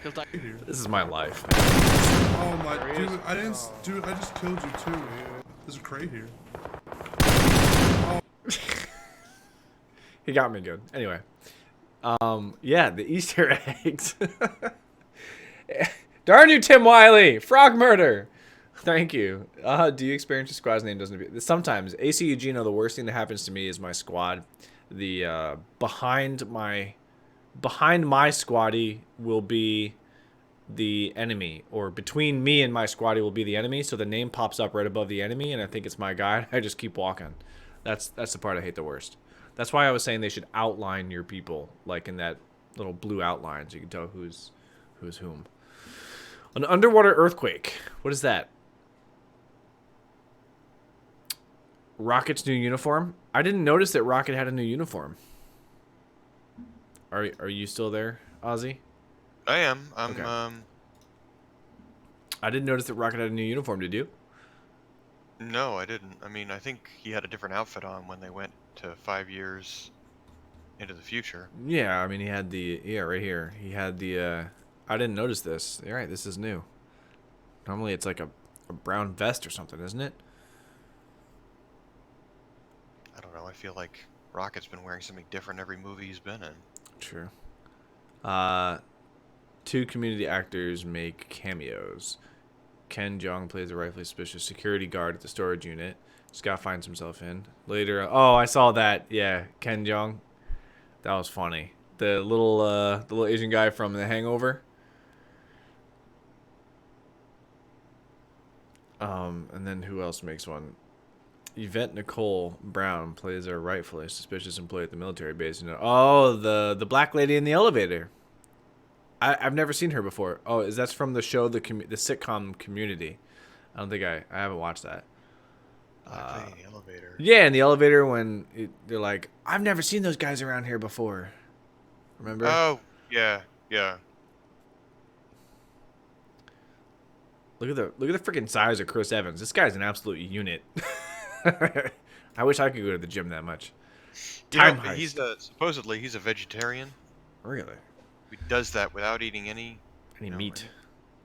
He'll die. This is my life. Oh my, dude! I just killed you too. This is crazy. Oh. He got me good. Anyway, yeah, the Easter eggs. Darn you, Tim Wiley! Frog murder. Thank you. Do you experience your squad's name doesn't appear? Sometimes. AC Eugenio, the worst thing that happens to me is my squad. The behind my squaddy will be the enemy, or between me and my squaddy will be the enemy, so the name pops up right above the enemy and I think it's my guy. I just keep walking. That's the part I hate the worst. That's why I was saying they should outline your people, like in that little blue outline, so you can tell who's whom. An underwater earthquake. What is that? Rocket's new uniform? I didn't notice that Rocket had a new uniform. Are you still there, Ozzy? I am. I'm. Okay. I didn't notice that Rocket had a new uniform. Did you? No, I didn't. I mean, I think he had a different outfit on when they went to 5 years into the future. Yeah, I mean, he had the right here. He had the. I didn't notice this. You're right. This is new. Normally, it's like a brown vest or something, isn't it? I feel like Rocket's been wearing something different every movie he's been in. True. Two community actors make cameos. Ken Jeong plays a rightfully suspicious security guard at the storage unit Scott finds himself in. Later, oh, I saw that. Yeah, Ken Jeong. That was funny. The little Asian guy from The Hangover. And then who else makes one? Yvette Nicole Brown plays a rightfully suspicious employee at the military base. Oh, the black lady in the elevator. I've never seen her before. Oh, is that's from the show, the sitcom Community? I don't think I haven't watched that. Black lady in the elevator. Yeah, in the elevator when they're like, I've never seen those guys around here before. Remember? Oh, yeah, yeah. Look at the freaking size of Chris Evans. This guy's an absolute unit. I wish I could go to the gym that much. He's supposedly he's a vegetarian. Really? He does that without eating any meat.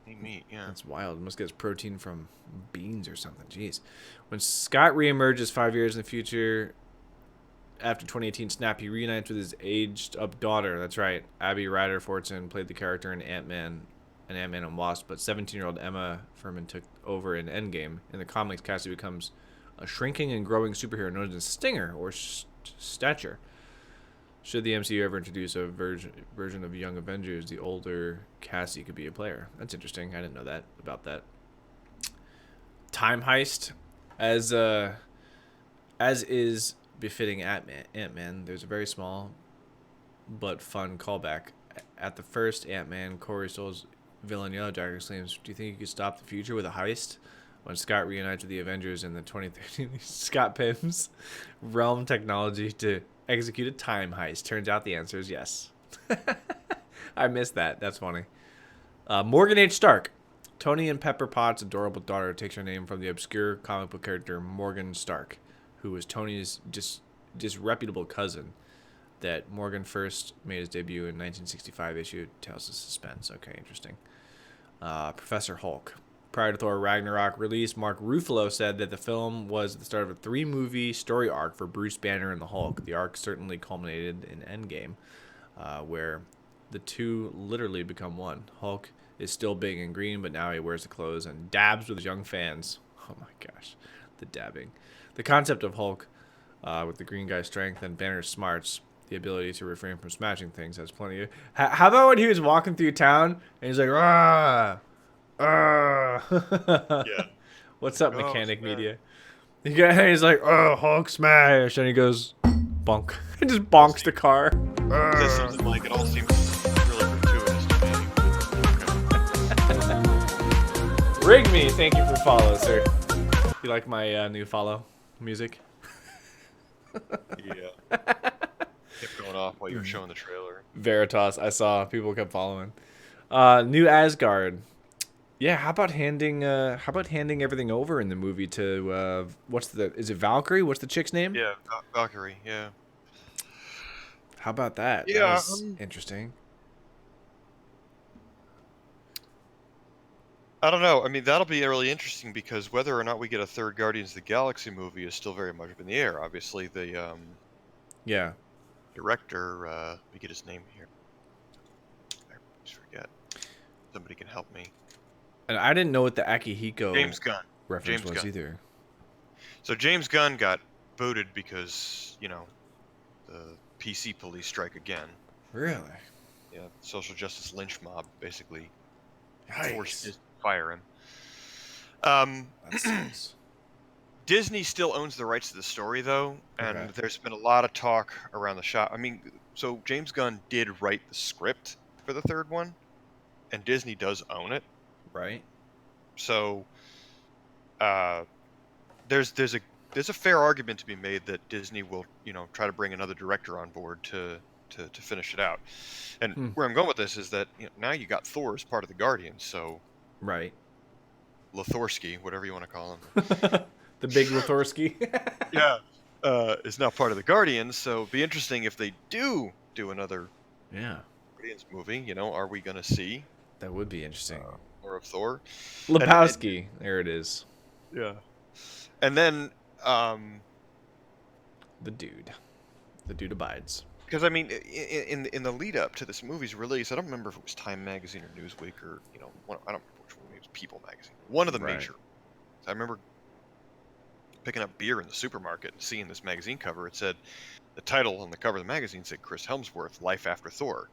Any meat, yeah. That's wild. Must get his protein from beans or something. Jeez. When Scott reemerges 5 years in the future after 2018 snap, he reunites with his aged-up daughter. That's right. Abby Ryder Fortson played the character in Ant-Man and Wasp, but 17-year-old Emma Furman took over in Endgame. In the comics, Cassie becomes a shrinking and growing superhero known as Stinger, or Stature. Should the MCU ever introduce a version of Young Avengers, the older Cassie could be a player. That's interesting. I didn't know that about that. Time heist, as is befitting Ant-Man. There's a very small but fun callback. At the first Ant-Man, Corey Stoll's villain Yellowjacket exclaims, "Do you think you could stop the future with a heist?" When Scott reunites with the Avengers in the 2013, Scott pims realm technology to execute a time heist. Turns out the answer is yes. I missed that. That's funny. Morgan H. Stark. Tony and Pepper Potts' adorable daughter takes her name from the obscure comic book character Morgan Stark, who was Tony's disreputable cousin that Morgan first made his debut in 1965 issue Tales of Suspense. Okay, interesting. Professor Hulk. Prior to Thor Ragnarok release, Mark Ruffalo said that the film was the start of a 3-movie story arc for Bruce Banner and the Hulk. The arc certainly culminated in Endgame, where the two literally become one. Hulk is still big and green, but now he wears the clothes and dabs with his young fans. Oh my gosh, the dabbing. The concept of Hulk, with the green guy's strength and Banner's smarts, the ability to refrain from smashing things, has plenty of... How about when he was walking through town and he's like, "Ah! Yeah. What's up, Mechanic Media?" He's like, "Oh, Hulk smash," and he goes, bonk. He just bonks the car. Says something like, "It all seems really gratuitous to me." Rig me, thank you for follow, sir. You like my new follow music? Yeah. Kept going off while you were showing the trailer. Veritas, I saw people kept following. New Asgard. Yeah, how about handing everything over in the movie to is it Valkyrie? What's the chick's name? Yeah, Valkyrie, yeah. How about that? Yeah, that was interesting. I don't know. I mean, that'll be really interesting because whether or not we get a third Guardians of the Galaxy movie is still very much up in the air. Obviously, the director, let me get his name here. I always forget. Somebody can help me. And I didn't know what the Akihiko James Gunn reference was either. So James Gunn got booted because, the PC police strike again. Really? Yeah, social justice lynch mob basically forced Disney to fire him. That sucks. Disney still owns the rights to the story, though, and there's been a lot of talk around the shop. I mean, so James Gunn did write the script for the third one, and Disney does own it. Right. So, there's a fair argument to be made that Disney will, try to bring another director on board to finish it out. And where I'm going with this is that now you got Thor as part of the Guardians, so right. Lothorsky, whatever you want to call him. The big Lothorsky. Yeah. Is now part of the Guardians, so it'd be interesting if they do another Guardians movie. Are we going to see? That would be interesting. More of Thor. Lebowski. There it is. Yeah. And then The dude abides. Because I mean, in the lead up to this movie's release, I don't remember if it was Time Magazine or Newsweek or I don't remember which one. It was People Magazine. One of the Right. major. I remember picking up beer in the supermarket and seeing this magazine cover. It said the title on the cover of the magazine said Chris Hemsworth, Life After Thor.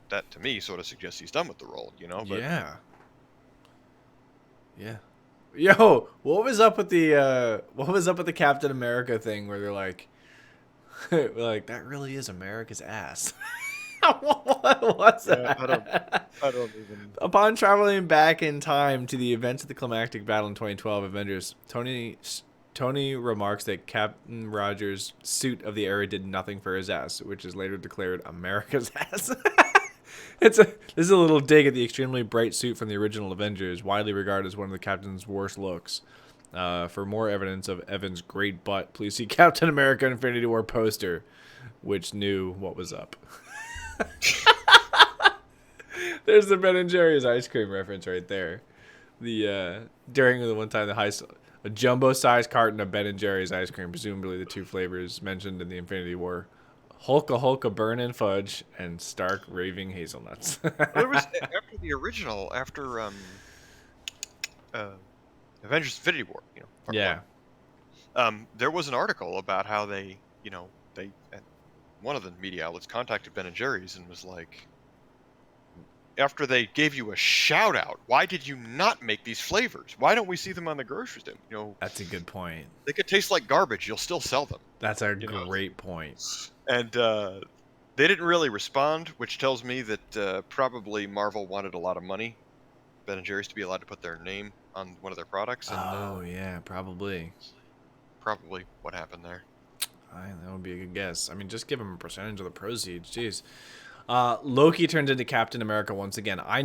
That to me sort of suggests he's done with the role, But Yeah. Yeah. Yo, what was up with the Captain America thing where they're like, that really is America's ass. What was that? I don't even. Upon traveling back in time to the events of the climactic battle in 2012 Avengers, Tony remarks that Captain Rogers' suit of the era did nothing for his ass, which is later declared America's ass. This is a little dig at the extremely bright suit from the original Avengers, widely regarded as one of the Captain's worst looks. For more evidence of Evan's great butt, please see Captain America Infinity War poster, which knew what was up. There's the Ben and Jerry's ice cream reference right there. During the one time a jumbo-sized carton of Ben and Jerry's ice cream, presumably the two flavors mentioned in the Infinity War, Hulka Burnin' Fudge and Stark Raving Hazelnuts. There was after the original, after Avengers: Infinity War, part Yeah. one, there was an article about how they one of the media outlets contacted Ben and Jerry's and was like, after they gave you a shout out, why did you not make these flavors? Why don't we see them on the grocery store? That's a good point. They could taste like garbage. You'll still sell them. That's a great point. And they didn't really respond, which tells me that probably Marvel wanted a lot of money, Ben and Jerry's, to be allowed to put their name on one of their products. And, yeah, probably. Probably what happened there. That would be a good guess. I mean, just give him a percentage of the proceeds. Jeez. Loki turned into Captain America once again. I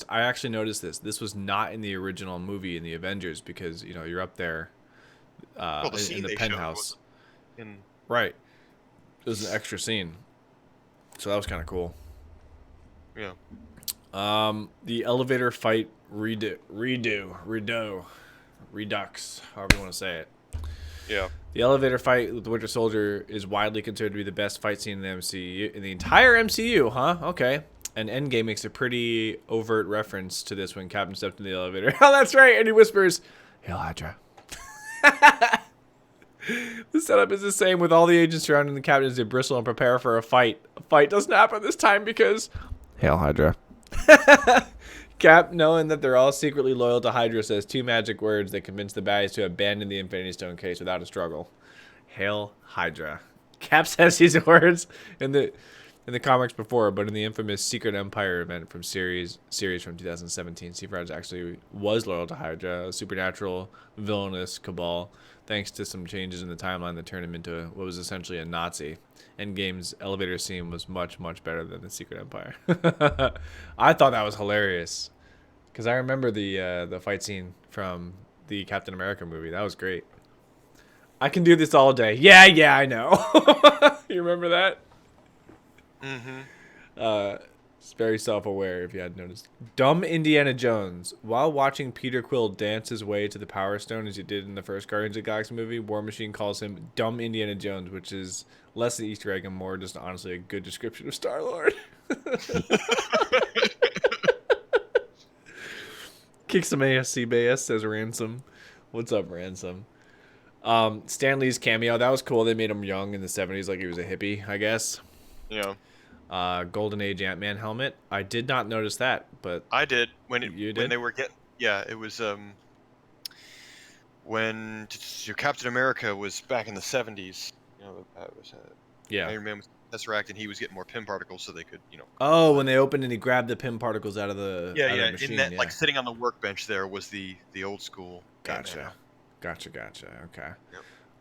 actually noticed this. This was not in the original movie in the Avengers because, you're up there in the penthouse. Right. It was an extra scene. So that was kind of cool. Yeah. The elevator fight redux, however you want to say it. Yeah. The elevator fight with the Winter Soldier is widely considered to be the best fight scene in the MCU, in the entire MCU, huh? Okay. And Endgame makes a pretty overt reference to this when Captain stepped in the elevator. Oh, that's right. And he whispers, "Hail Hydra." The setup is the same with all the agents surrounding the captain as they bristle and prepare for a fight. A fight doesn't happen this time because Hail Hydra. Cap, knowing that they're all secretly loyal to Hydra, says two magic words that convince the baddies to abandon the Infinity Stone case without a struggle. Hail Hydra. Cap says these words in the comics before, but in the infamous Secret Empire event from series from 2017, Steve Rogers actually was loyal to Hydra, a supernatural, villainous cabal, thanks to some changes in the timeline that turned him into what was essentially a Nazi. Endgame's elevator scene was much, much better than the Secret Empire. I thought that was hilarious because I remember the fight scene from the Captain America movie. That was great. I can do this all day. Yeah, I know. You remember that? Mm-hmm. It's very self-aware, if you hadn't noticed. Dumb Indiana Jones. While watching Peter Quill dance his way to the Power Stone as he did in the first Guardians of the Galaxy movie, War Machine calls him Dumb Indiana Jones, which is less an Easter egg and more just honestly a good description of Star-Lord. Kick some ass, bass, says Ransom. What's up, Ransom? Stan Lee's cameo, that was cool. They made him young in the 70s like he was a hippie, I guess. Yeah. Golden Age Ant-Man helmet. I did not notice that, but I did when did? they were getting. Yeah, it was when your Captain America was back in the 70s. Yeah. Iron Man was Tesseract, and he was getting more Pym particles, so they could Oh, when they opened and he grabbed the Pym particles out of the the machine. in that like sitting on the workbench there was the old school. Gotcha. Okay.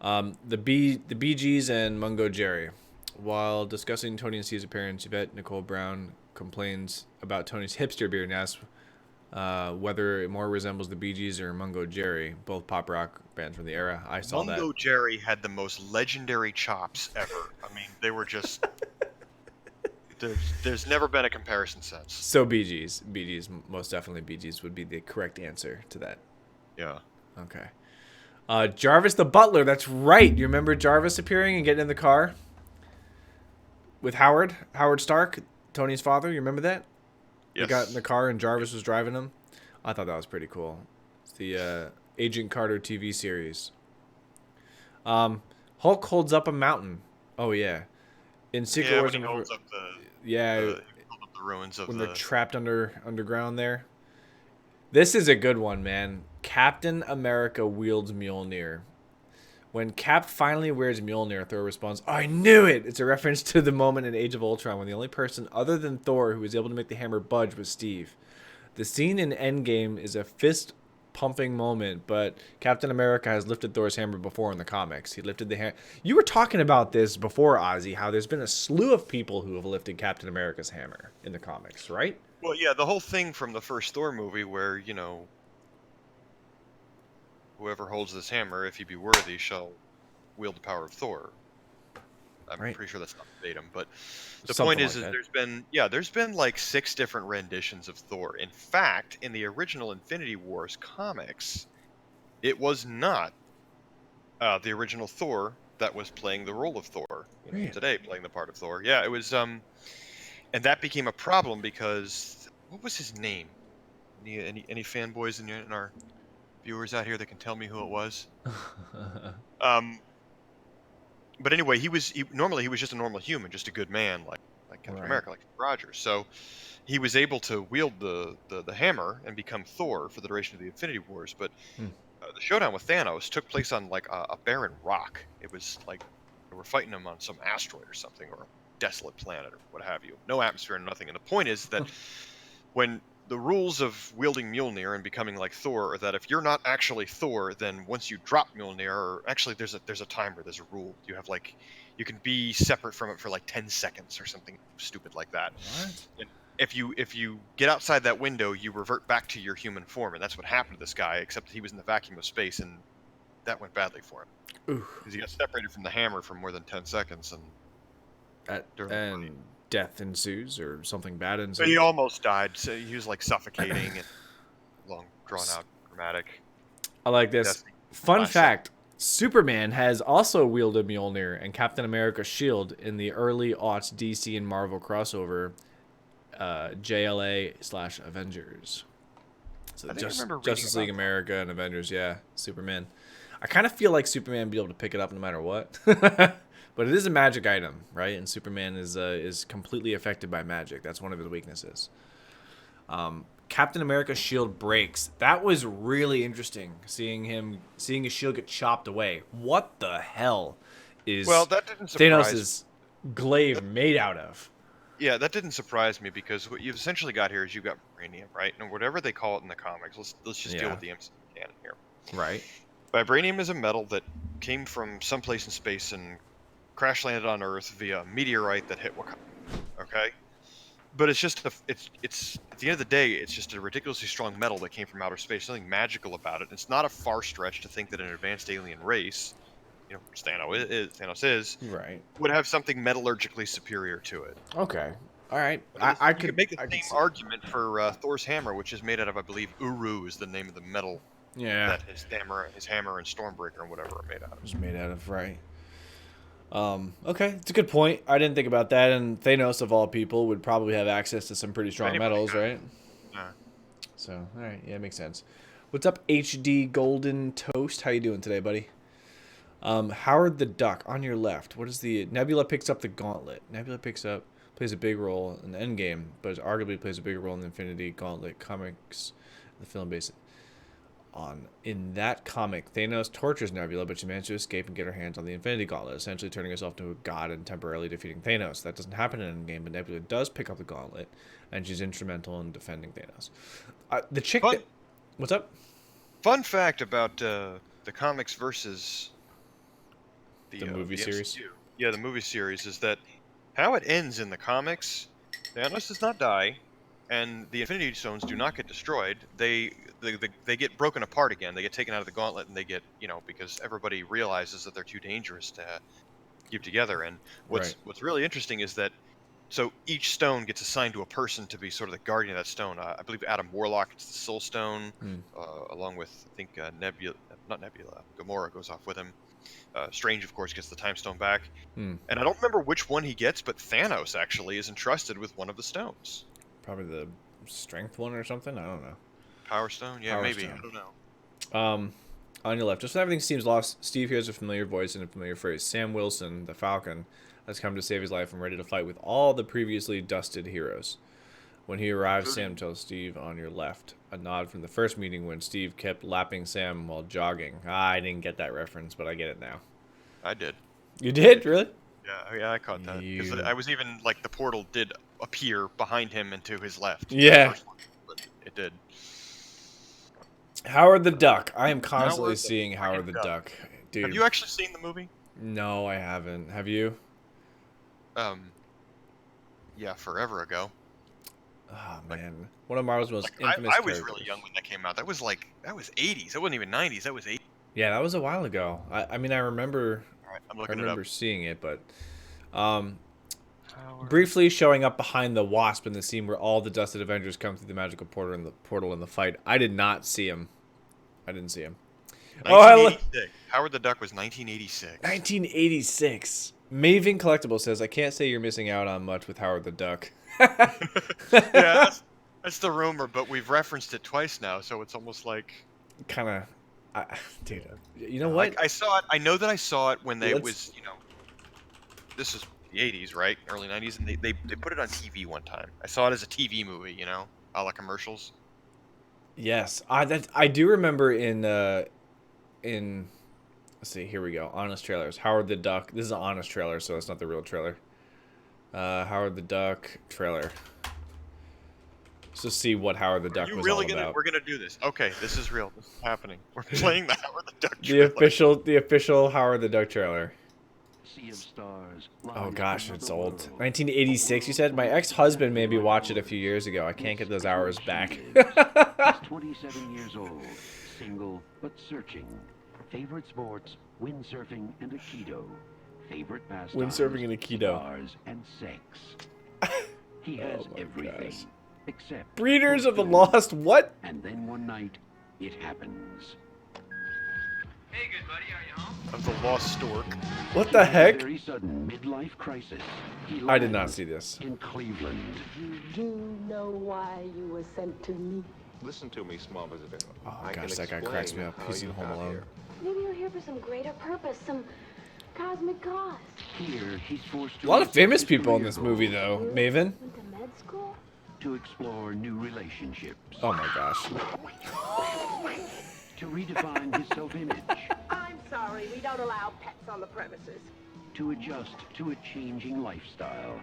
Yep. The Bee Gees and Mungo Jerry. While discussing Tony and Steve's appearance, Yvette Nicole Brown complains about Tony's hipster beard and asks whether it more resembles the Bee Gees or Mungo Jerry, both pop rock bands from the era. I saw that. Mungo Jerry had the most legendary chops ever. I mean, they were just. There's never been a comparison since. So Bee Gees, most definitely Bee Gees would be the correct answer to that. Yeah. Okay. Jarvis the butler. That's right. You remember Jarvis appearing and getting in the car with Howard Stark, Tony's father. You remember that? Yes. They got in the car and Jarvis was driving them. I thought that was pretty cool. It's the Agent Carter TV series. Hulk holds up a mountain. Oh yeah, in Secret Wars. When he holds up the he holds up the ruins of when they're trapped underground there. This is a good one, man. Captain America wields Mjolnir. When Cap finally wears Mjolnir, Thor responds, "I knew it!" It's a reference to the moment in Age of Ultron when the only person other than Thor who was able to make the hammer budge was Steve. The scene in Endgame is a fist-pumping moment, but Captain America has lifted Thor's hammer before in the comics. He lifted the hammer. You were talking about this before, Ozzy, how there's been a slew of people who have lifted Captain America's hammer in the comics, right? Well, yeah, the whole thing from the first Thor movie where, whoever holds this hammer, if he be worthy, shall wield the power of Thor. I'm pretty sure that's not verbatim, but the point is there's been like 6 different renditions of Thor. In fact, in the original Infinity Wars comics, it was not the original Thor that was playing the role of Thor. Today, playing the part of Thor. Yeah, it was, and that became a problem because what was his name? Any fanboys in our viewers out here that can tell me who it was? But anyway, normally he was just a normal human, just a good man, like Captain America, like Rogers. So he was able to wield the hammer and become Thor for the duration of the Infinity Wars. But the showdown with Thanos took place on like a barren rock. It was like they were fighting him on some asteroid or something, or a desolate planet or what have you. No atmosphere and nothing. And the point is that when the rules of wielding Mjolnir and becoming like Thor are that if you're not actually Thor, then once you drop Mjolnir, or actually there's a timer, there's a rule. You have you can be separate from it for like 10 seconds or something stupid like that. What? And if you get outside that window, you revert back to your human form, and that's what happened to this guy, except that he was in the vacuum of space, and that went badly for him. Because he got separated from the hammer for more than 10 seconds, and death ensues, or something bad ensues. So he almost died. So he was like suffocating and long, drawn out, dramatic. I like this. Fun fact: Superman has also wielded Mjolnir and Captain America's shield in the early aughts DC and Marvel crossover, JLA/Avengers. So Justice League America and Avengers, yeah, Superman. I kind of feel like Superman would be able to pick it up no matter what. But it is a magic item, right? And Superman is completely affected by magic. That's one of his weaknesses. Captain America's shield breaks. That was really interesting, seeing his shield get chopped away. What the hell is that didn't surprise Thanos' glaive made out of? Yeah, that didn't surprise me because what you've essentially got here is you've got vibranium, right? And whatever they call it in the comics, let's just deal with the MCU canon here. Right. Vibranium is a metal that came from someplace in space and crash landed on Earth via a meteorite that hit Wakanda. Okay, but it's just it's at the end of the day, it's just a ridiculously strong metal that came from outer space. Nothing magical about it. It's not a far stretch to think that an advanced alien race, which Thanos is, right, would have something metallurgically superior to it. Okay, all right. I could make the same argument for Thor's hammer, which is made out of, I believe, Uru is the name of the metal. Yeah. That his hammer and Stormbreaker and whatever are made out of. It's made out of, right. Okay, it's a good point. I didn't think about that, and Thanos, of all people, would probably have access to some pretty strong metals, right? Yeah. So, all right, yeah, it makes sense. What's up, HD Golden Toast? How you doing today, buddy? Howard the Duck, on your left. What is the... Nebula picks up the gauntlet. Nebula plays a big role in the Endgame, but arguably plays a bigger role in the Infinity Gauntlet comics, the film based in that comic, Thanos tortures Nebula, but she manages to escape and get her hands on the Infinity Gauntlet, essentially turning herself into a god and temporarily defeating Thanos. That doesn't happen in Endgame, but Nebula does pick up the gauntlet, and she's instrumental in defending Thanos. The chick what's up? Fun fact about the comics versus the movie series? MCU. Yeah, the movie series is that how it ends in the comics, Thanos does not die, and the Infinity Stones do not get destroyed. They get broken apart again. They get taken out of the gauntlet, and they get, because everybody realizes that they're too dangerous to keep together. And what's really interesting is that So each stone gets assigned to a person to be sort of the guardian of that stone. I believe Adam Warlock gets the Soul Stone, along with I think not Nebula, Gamora goes off with him. Strange, of course, gets the Time Stone back. And I don't remember which one he gets, but Thanos actually is entrusted with one of the stones. Probably the Strength one or something. I don't know. Power Stone? Yeah, Power maybe. Stone. I don't know. On your left, just when everything seems lost, Steve hears a familiar voice and a familiar phrase. Sam Wilson, the Falcon, has come to save his life and ready to fight with all the previously dusted heroes. When he arrives, Sam tells Steve on your left. A nod from the first meeting when Steve kept lapping Sam while jogging. I didn't get that reference, but I get it now. I did. You did? Really? Yeah, I caught that. Because I was even, like, the portal did appear behind him and to his left. Yeah. But it did. Howard the Duck. I am constantly seeing Howard the Duck. Dude. Have you actually seen the movie? No, I haven't. Have you? Yeah, forever ago. Oh, man. One of Marvel's most infamous I was characters. really young when that came out. That was 80s. That wasn't even 90s. That was 80s. Yeah, that was a while ago. I mean, I remember. All right, I'm looking it up. Seeing it, but briefly showing up behind the Wasp in the scene where all the Dusted Avengers come through the magical portal in the fight. I did not see him. I didn't see him. 1986. Howard the Duck was 1986. 1986. Maven Collectible says, I can't say you're missing out on much with Howard the Duck. Yeah, that's the rumor, but we've referenced it twice now, so it's almost like... Kind of... Dude, you know what? I saw it. I know that I saw it when was, this is the 80s, right? Early 90s, and they put it on TV one time. I saw it as a TV movie, a la commercials. Yes, I do remember in let's see, here we go. Honest trailers. Howard the Duck. This is an honest trailer, so it's not the real trailer. Howard the Duck trailer. Let's just see what Howard the Duck was all about. We're gonna do this. Okay, this is real. This is happening. We're playing the Howard the Duck trailer. The official Howard the Duck trailer. Oh gosh, it's old. 1986, you said? My ex-husband made me watch it a few years ago. I can't get those hours back. He's 27 years old, single but searching. Favorite sports: windsurfing and aikido. Favorite pastimes: windsurfing and aikido. Cigars and sex. He has everything except Breeders of the Lost. What? And then one night, it happens. Hey, good buddy, are you home? Of the Lost Stork. What the heck? Very sudden midlife crisis. I did not see this. In Cleveland. You do know why you were sent to me. Listen to me, small visitor. Oh gosh, that guy cracks me up. He's in Home Alone. Maybe you're here for some greater purpose, some cosmic cause. Here, he's forced to A lot of famous people in this movie, though. Maven. Went to med school? To explore new relationships. Oh my gosh. To redefine his self-image. I'm sorry, we don't allow pets on the premises. To adjust to a changing lifestyle.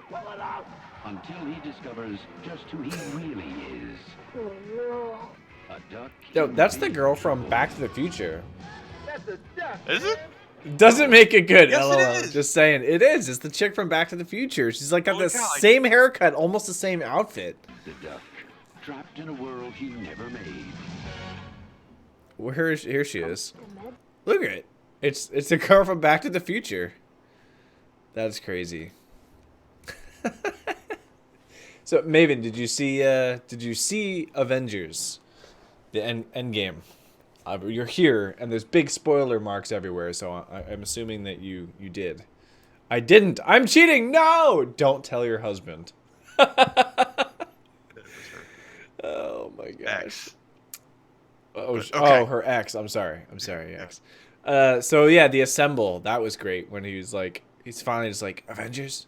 Pull it out! Until he discovers just who he really is. Oh no. A duck. Yo, that's the girl from Back to the Future. That's a duck. Is it? Doesn't make it good, Yes, LOL. it is. Just saying. It is. It's the chick from Back to the Future. She's like got the same haircut, almost the same outfit. The duck, trapped in a world he never made. Here she is. Look at it. It's the girl from Back to the Future. That's crazy. So Maven, did you see Avengers, the end game? You're here, and there's big spoiler marks everywhere. So I'm assuming that you did. I didn't. I'm cheating. No, don't tell your husband. Oh my gosh. Oh, her ex. I'm sorry, ex. So yeah, the Assemble. That was great when he was like, he's finally just like, Avengers,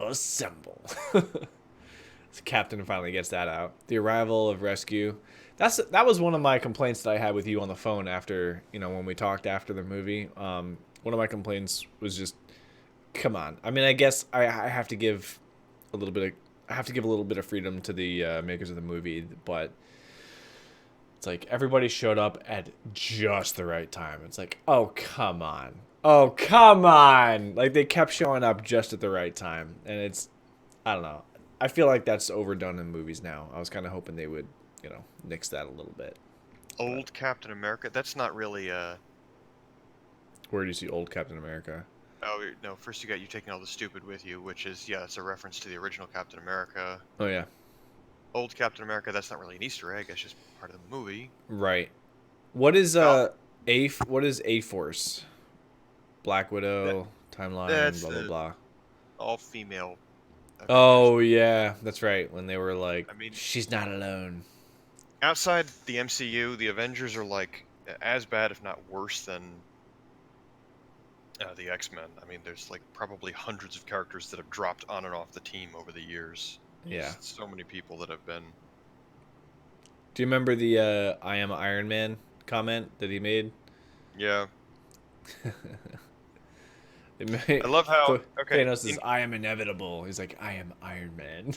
assemble. So Captain finally gets that out. The arrival of Rescue. That was one of my complaints that I had with you on the phone after, when we talked after the movie. One of my complaints was just, come on. I mean, I guess I have to give a little bit of freedom to the makers of the movie, but it's like everybody showed up at just the right time. It's like, oh, come on. Oh, come on. Like, they kept showing up just at the right time. And it's, I don't know. I feel like that's overdone in movies now. I was kind of hoping they would, nix that a little bit. Old Captain America? That's not really Where do you see old Captain America? Oh no! First you got you taking all the stupid with you, which is it's a reference to the original Captain America. Oh yeah. Old Captain America. That's not really an Easter egg. That's just part of the movie. Right. What is what is A Force? Black Widow timeline. That's Blah blah the blah. all-female. Oh yeah, that's right. When they were like, I mean, she's not alone. outside the MCU, the Avengers are like as bad, if not worse, than the X-Men. I mean, there's like probably hundreds of characters that have dropped on and off the team over the years. Yeah. Just so many people that have been. Do you remember the "I am Iron Man" comment that he made? Yeah. I love how Thanos says, "I am inevitable." He's like, "I am Iron Man."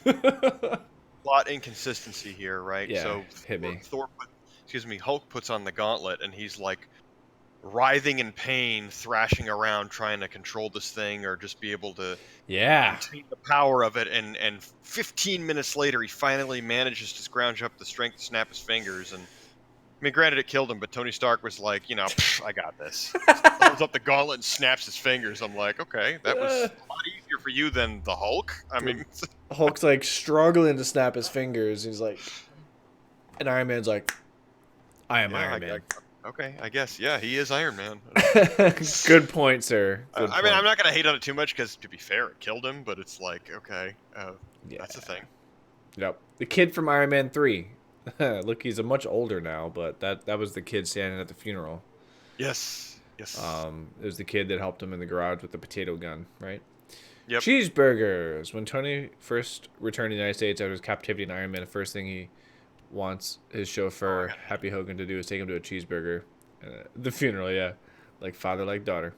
Plot inconsistency here, right? Yeah, So hit me. Hulk puts on the gauntlet and he's like writhing in pain, thrashing around trying to control this thing or just be able to maintain the power of it. And 15 minutes later, he finally manages to scrounge up the strength to snap his fingers. And I mean, granted, it killed him, but Tony Stark was like, I got this. Holds up the gauntlet and snaps his fingers. I'm like, okay, that was a lot easier for you than the Hulk. I mean, Hulk's like struggling to snap his fingers. He's like, and Iron Man's like, I am Iron Man. Okay, I guess. Yeah, he is Iron Man. Good point, sir. Good I mean, I'm not going to hate on it too much because, to be fair, it killed him, but it's like, okay, that's the thing. Yep. The kid from Iron Man 3. Look, he's a much older now, but that was the kid standing at the funeral. Yes. It was the kid that helped him in the garage with the potato gun, right? Yep. Cheeseburgers. When Tony first returned to the United States after his captivity in Iron Man, the first thing he wants his chauffeur, Happy Hogan, to do is take him to a cheeseburger. The funeral, yeah. Like father, like daughter.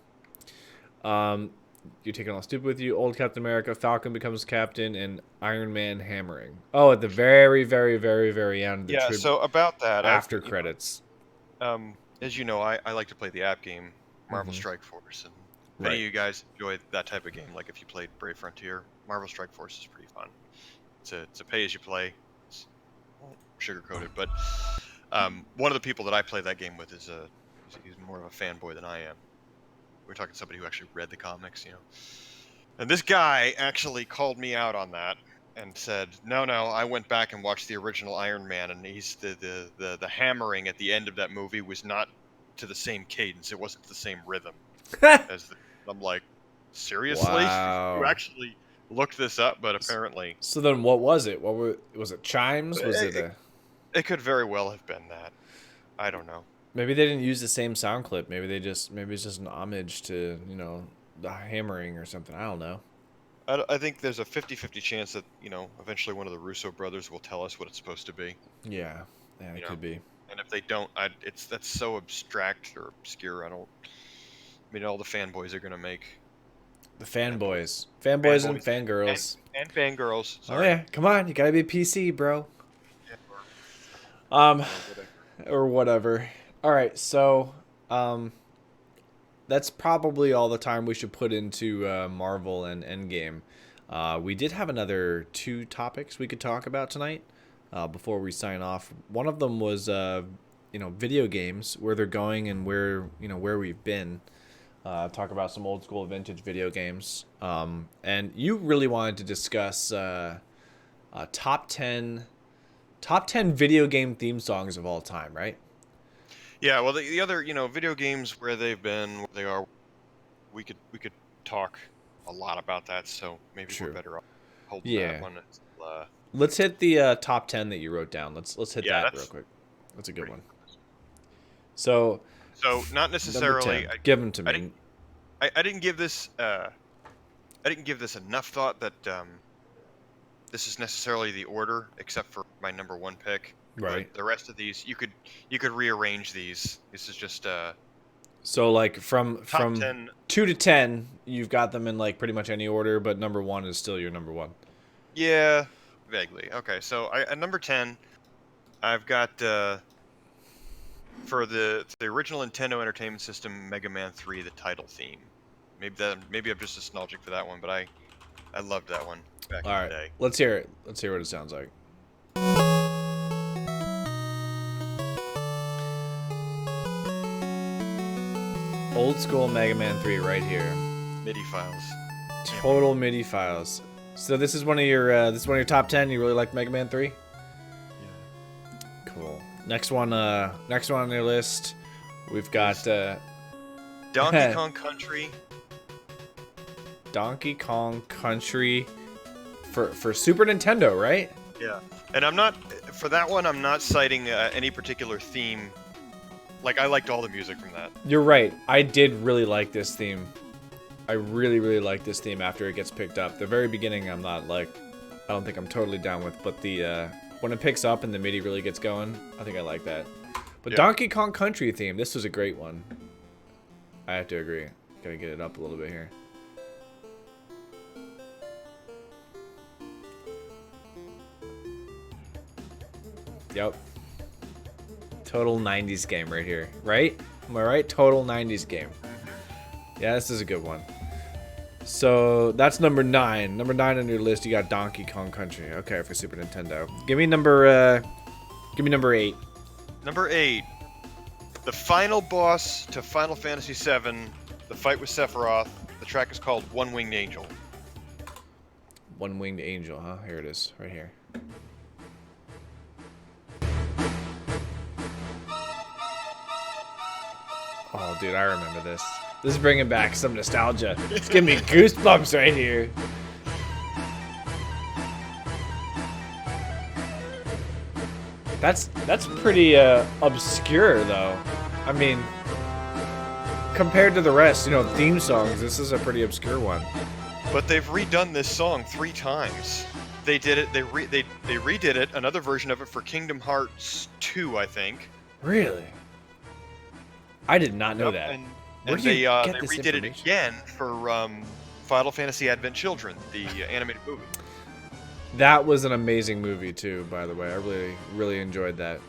You're taking all stupid with you. Old Captain America, Falcon becomes captain, and Iron Man hammering. Oh, at the very, very, very, very end. So about that, after credits. As you know, I like to play the app game, Marvel Strike Force, and if any of you guys enjoy that type of game, like if you played Brave Frontier, Marvel Strike Force is pretty fun. It's a pay-as-you-play. It's sugar-coated, but one of the people that I play that game with is he's more of a fanboy than I am. We're talking somebody who actually read the comics, And this guy actually called me out on that and said, no, I went back and watched the original Iron Man, and he's the hammering at the end of that movie was not to the same cadence. It wasn't the same rhythm. I'm like, seriously? Wow. You actually looked this up, but apparently. So then what was it? Was it chimes? Was it It could very well have been that. I don't know. Maybe they didn't use the same sound clip. Maybe it's just an homage to, the hammering or something. I don't know. I think there's a 50-50 chance that, eventually one of the Russo brothers will tell us what it's supposed to be. Yeah, it could be. And if they don't, that's so abstract or obscure. I mean, all the fanboys are going to make. The fanboys. Fanboys and fangirls. And fangirls. Sorry. Oh, yeah. Come on. You got to be PC, bro. Or whatever. All right, so that's probably all the time we should put into Marvel and Endgame. We did have another 2 topics we could talk about tonight before we sign off. One of them was video games, where they're going and where we've been. Talk about some old school vintage video games. And you really wanted to discuss top 10 video game theme songs of all time, right? Yeah, well, the other, video games, where they've been, where they are, we could talk a lot about that, so maybe we're better off holding that one. Let's hit the top 10 that you wrote down. Let's hit that real quick. That's a good one. So not necessarily. Give them to me. I didn't give this. I didn't give this enough thought that this is necessarily the order, except for my number 1 pick. Right. But the rest of these, you could rearrange these. This is just so like from 10. 2 to 10, you've got them in like pretty much any order, but number 1 is still your number 1. Yeah, vaguely. Okay, so at number 10, I've got for the original Nintendo Entertainment System Mega Man 3, the title theme. Maybe I'm just nostalgic for that one, but I loved that one back in the day. Let's hear it. Let's hear what it sounds like. Old school Mega Man 3 right here. MIDI files. Total MIDI files. So this is one of your top 10. You really like Mega Man 3? Yeah. Cool. Next one on your list, we've got Donkey Kong Country. Donkey Kong Country for Super Nintendo, right? Yeah. And I'm not for that one. I'm not citing any particular theme. Like I liked all the music from that. You're right. I did really like this theme. I really, really like this theme after it gets picked up. The very beginning, I'm not like, I don't think I'm totally down with, but the when it picks up and the MIDI really gets going, I think I like that. But Donkey Kong Country theme, this was a great one. I have to agree. Gotta get it up a little bit here. Yep. Total 90s game right here, right? Am I right? Total 90s game. Yeah, this is a good one. So that's number 9. Number 9 on your list, you got Donkey Kong Country. Okay, for Super Nintendo. Give me number 8. Number 8. The final boss to Final Fantasy VII, the fight with Sephiroth. The track is called One Winged Angel. One Winged Angel, huh? Here it is, right here. Oh, dude, I remember this. This is bringing back some nostalgia. It's giving me goosebumps right here. That's pretty obscure, though. I mean, compared to the rest, you know, theme songs, this is a pretty obscure one. But they've redone this song 3 times. They did it. They redid it. Another version of it for Kingdom Hearts 2, I think. Really? I did not know that. And they redid it again for Final Fantasy Advent Children, the animated movie. That was an amazing movie too, by the way. I really, really enjoyed that.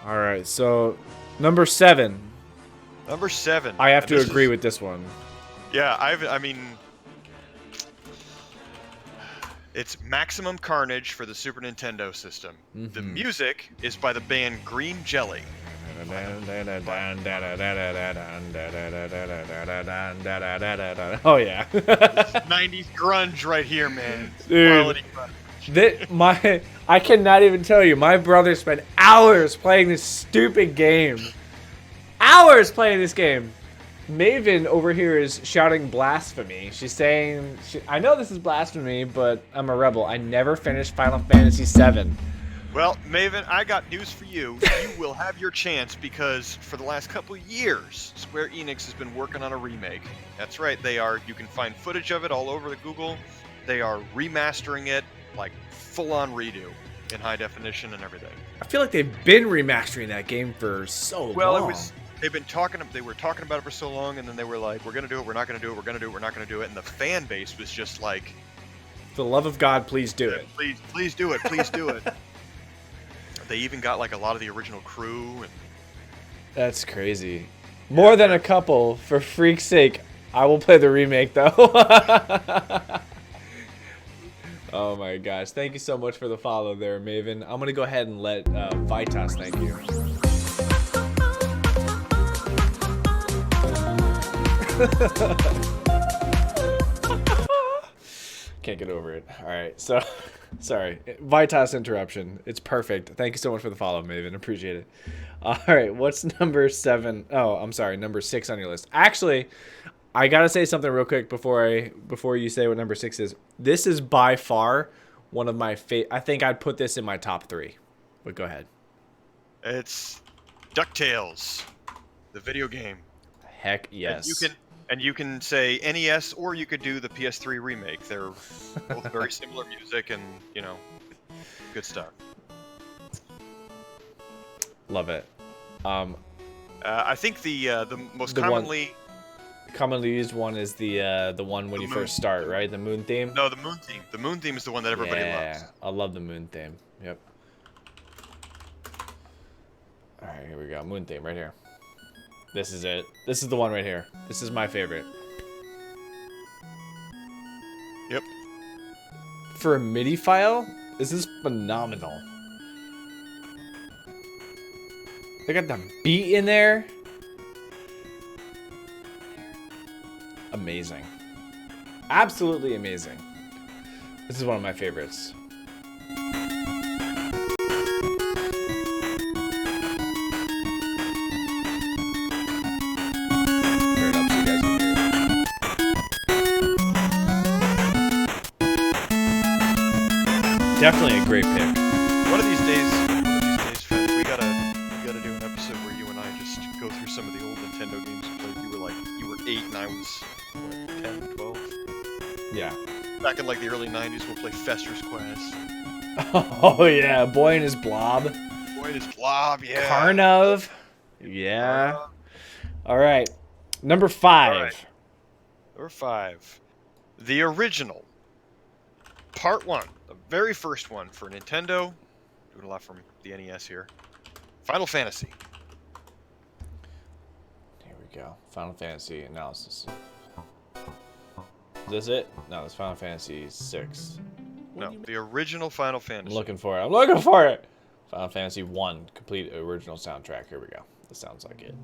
All right, so number 7. Number 7. I have to agree with this one. Yeah, I mean, it's Maximum Carnage for the Super Nintendo system. Mm-hmm. The music is by the band Green Jelly. Oh yeah. 90s grunge right here, man. Dude, I cannot even tell you. My brother spent hours playing this stupid game. Hours playing this game. Maven over here is shouting blasphemy. She's saying, I know this is blasphemy, but I'm a rebel. I never finished Final Fantasy VII. Well, Maven, I got news for you. You will have your chance because for the last couple of years, Square Enix has been working on a remake. That's right, you can find footage of it all over the Google. They are remastering it, like full-on redo in high definition and everything. I feel like they've been remastering that game for so long. Well, they were talking about it for so long, and then they were like, we're going to do it, we're not going to do it, we're going to do it, we're not going to do it, and the fan base was just like, for the love of God, please do it. Please do it, please do it. They even got like a lot of the original crew. And that's crazy. More than a couple. For freak's sake, I will play the remake though. Oh my gosh. Thank you so much for the follow there, Maven. I'm going to go ahead and let Vitas thank you. Can't get over it. All right. So, sorry. Vitas interruption. It's perfect. Thank you so much for the follow, Maven. Appreciate it. All right. What's number 7? Oh, I'm sorry. Number 6 on your list. Actually, I got to say something real quick before you say what number 6 is. This is by far one of my favorite. I think I'd put this in my top 3. But go ahead. It's DuckTales, the video game. Heck yes. And you can say NES, or you could do the PS3 remake. They're both very similar music and, you know, good stuff. Love it. I think the most commonly used one is the one when you first start, right? The moon theme? No, the moon theme. The moon theme is the one that everybody loves. Yeah, I love the moon theme. Yep. All right, here we go. Moon theme right here. This is it. This is the one right here. This is my favorite. Yep. For a MIDI file, this is phenomenal. They got the beat in there. amazing. Absolutely amazing. This is one of my favorites. Definitely a great pick. One of these days, Fred, we gotta do an episode where you and I just go through some of the old Nintendo games you played. You were 8 and I was what, 10, 12. Yeah. Back in like the early 90s, we'll play Fester's Quest. Oh yeah, Boy and His Blob. Boy and His Blob, yeah. Karnov. Yeah. All right. Number 5. All right. Number 5. The original. Part 1. The very first one for Nintendo. Doing a lot from the NES here. Final Fantasy. Here we go. Final Fantasy analysis. Is this it? No, it's Final Fantasy 6. No, the original Final Fantasy. I'm looking for it. I'm looking for it. Final Fantasy 1. Complete original soundtrack. Here we go. This sounds like it.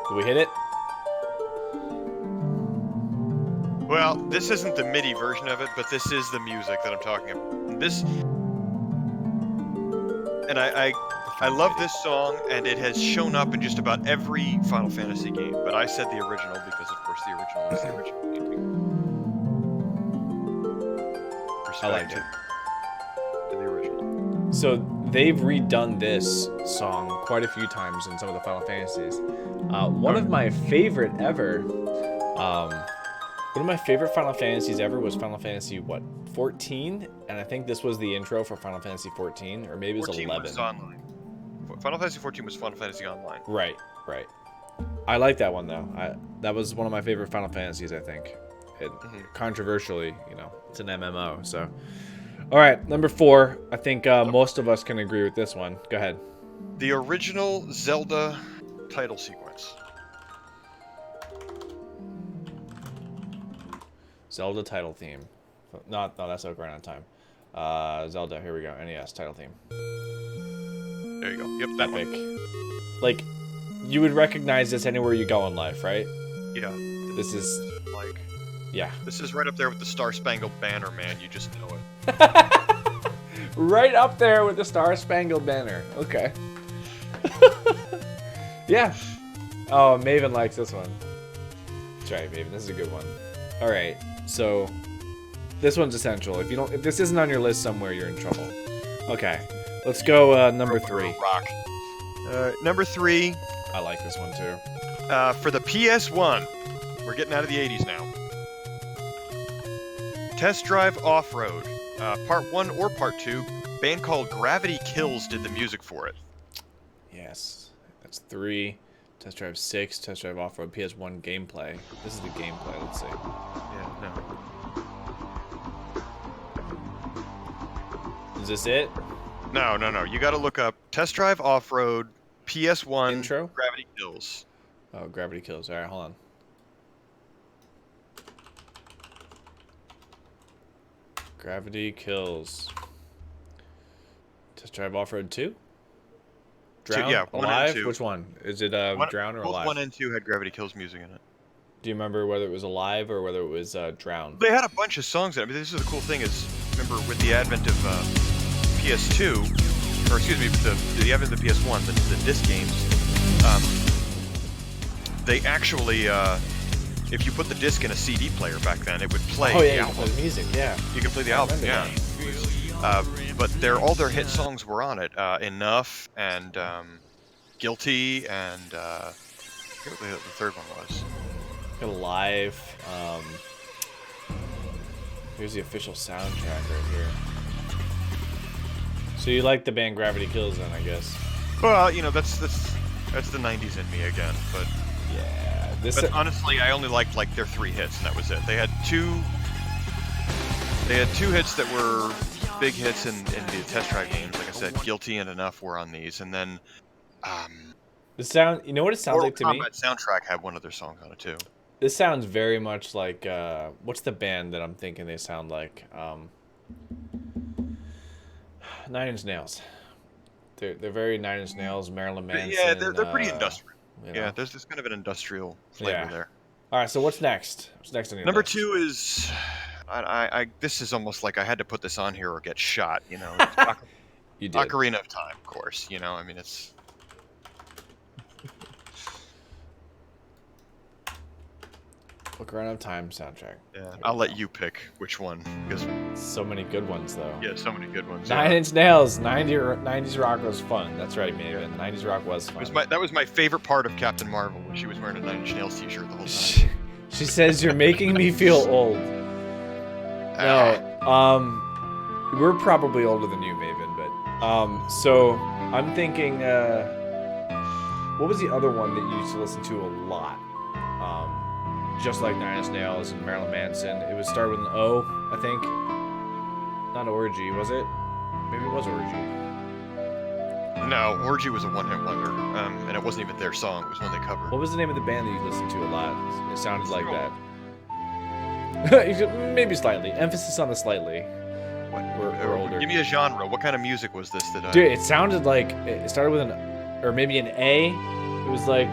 Do we hit it? Well, this isn't the MIDI version of it, but this is the music that I'm talking about. This, and I love this song, and it has shown up in just about every Final Fantasy game. But I said the original because, of course, the original is the original. I liked it. To the original. So they've redone this song quite a few times in some of the Final Fantasies. One of my favorite ever, one of my favorite Final Fantasies ever was Final Fantasy, what, 14? And I think this was the intro for Final Fantasy 14, or maybe it was 11. 14 was online. Final Fantasy 14 was Final Fantasy Online. Right, right. I like that one, though. That was one of my favorite Final Fantasies, I think. Controversially, you know, it's an MMO, so. All right, number 4. I think most of us can agree with this one. Go ahead. The original Zelda title sequence. Zelda title theme. No, that's Ocarina of Time. Zelda, here we go. NES title theme. There you go. Yep, that Epic. one. Like, you would recognize this anywhere you go in life, right? Yeah. This is like. Yeah. This is right up there with the Star Spangled Banner, man. You just know it. Right up there with the Star Spangled Banner. Okay. Yeah. Oh, Maven likes this one. That's right, Maven. This is a good one. All right. So, this one's essential. If this isn't on your list somewhere, you're in trouble. Okay. Let's go number 3. Rock. Number 3. I like this one too. For the PS1. We're getting out of the 80s now. Test Drive Off-Road. Part 1 or Part 2. Band called Gravity Kills did the music for it. Yes. That's 3. Test Drive 6. Test Drive Off-Road. PS1 gameplay. This is the gameplay, let's see. Yeah, no. Is this it? No. You gotta look up Test Drive Off-Road, PS1, intro? Gravity Kills. Oh, Gravity Kills. Alright, hold on. Gravity Kills. Test Drive Off-Road 2? Drown? Yeah, 1 Alive? and 2. Which one? Is it Drown or both Alive? 1 and 2 had Gravity Kills music in it. Do you remember whether it was Alive or whether it was Drown? They had a bunch of songs in it. I mean, this is the cool thing is, remember, with the advent of PS2, or excuse me, the advent of the PS1, the disc games, they actually, if you put the disc in a CD player back then, it would play the album. Play the music, yeah. You can play the album, yeah. But all their hit songs were on it. Enough and Guilty and I forget what the third one was. Alive. Here's the official soundtrack right here. So you like the band Gravity Kills then, I guess? Well, you know, that's the 90s in me again, but yeah. But honestly, I only liked like their 3 hits, and that was it. They had two hits that were big hits in the Test Drive games. Like I said, Guilty and Enough were on these, and then the sound. You know what it sounds like to me? Mortal Kombat soundtrack had one of their songs on it too. This sounds very much like what's the band that I'm thinking they sound like? 9 Inch Nails. They're very Nine Inch Nails, Marilyn Manson. Yeah, they're pretty industrial. You know. Yeah, there's kind of an industrial flavor there. All right, so what's next? What's next on your Number list? 2 is, this is almost like I had to put this on here or get shot. You know, You did. Ocarina of Time, of course. You know, I mean it's. Ocarina of Time soundtrack. Yeah, I'll let you pick which one because so many good ones though. Yeah, so many good ones. Nine Inch Nails, 90s rock was fun. That's right, Maven. 90s rock was fun. That was my favorite part of Captain Marvel when she was wearing a Nine Inch Nails t-shirt the whole time. She says you're making me feel old. No, we're probably older than you, Maven, but so I'm thinking, what was the other one that you used to listen to a lot? Just like Nine Inch Nails and Marilyn Manson. It would start with an O, I think. Not Orgy, was it? Maybe it was Orgy. No, Orgy was a one-hit wonder, and it wasn't even their song. It was one they covered. What was the name of the band that you listened to a lot? It sounded like that. Maybe slightly. Emphasis on the slightly. We're older. Give me a genre. What kind of music was this that I... Dude, it sounded like... It started with an... Or maybe an A. It was like,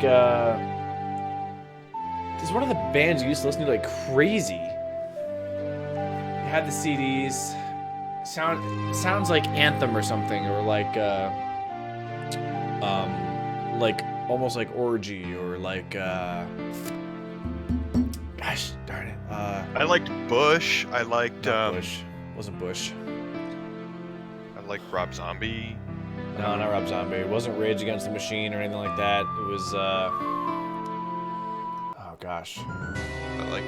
This is one of the bands you used to listen to like crazy. You had the CDs. Sounds like Anthem or something, or like almost like Orgy, or like gosh darn it. I liked Bush. I liked Bush. Wasn't Bush. I liked Rob Zombie. No, not Rob Zombie. It wasn't Rage Against the Machine or anything like that. It was oh gosh. I liked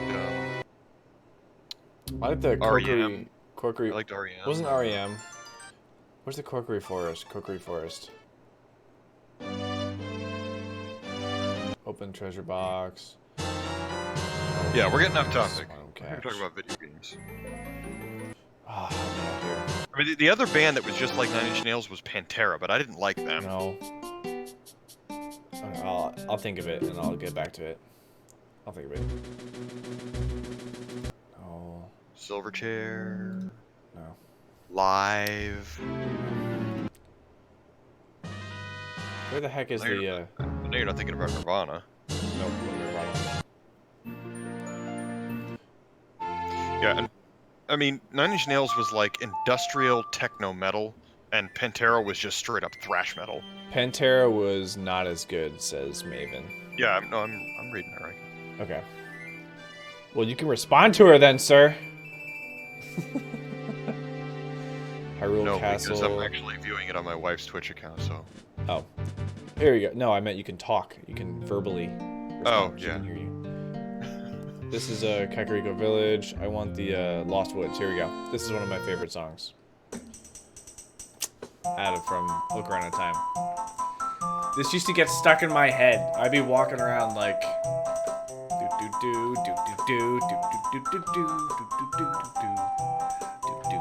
the R.E.M. Corkery. I liked R.E.M. Wasn't R.E.M. Where's the Corkery Forest? Corkery Forest. Open treasure box. Yeah, we're getting off topic. We're talking about video games. Oh, man, here. I mean, the other band that was just like Nine Inch Nails was Pantera, but I didn't like them. No. I'll think of it and I'll get back to it. I'll think of it. Oh. Silverchair. No. Live. Where the heck is I know you're not thinking about Nirvana. Nope, Nirvana. Yeah, and I mean, Nine Inch Nails was like industrial techno metal, and Pantera was just straight up thrash metal. Pantera was not as good, says Maven. Yeah, I'm reading it right. Okay. Well, you can respond to her then, sir. Hyrule Castle. Because I'm actually viewing it on my wife's Twitch account, so. Oh. Here you go. No, I meant you can talk. You can verbally respond. Oh, She yeah. can hear you. This is Kakariko Village. I want the Lost Woods. Here we go. This is one of my favorite songs. Added from Ocarina of Time. This used to get stuck in my head. I'd be walking around like do do do do do do do do do do do do.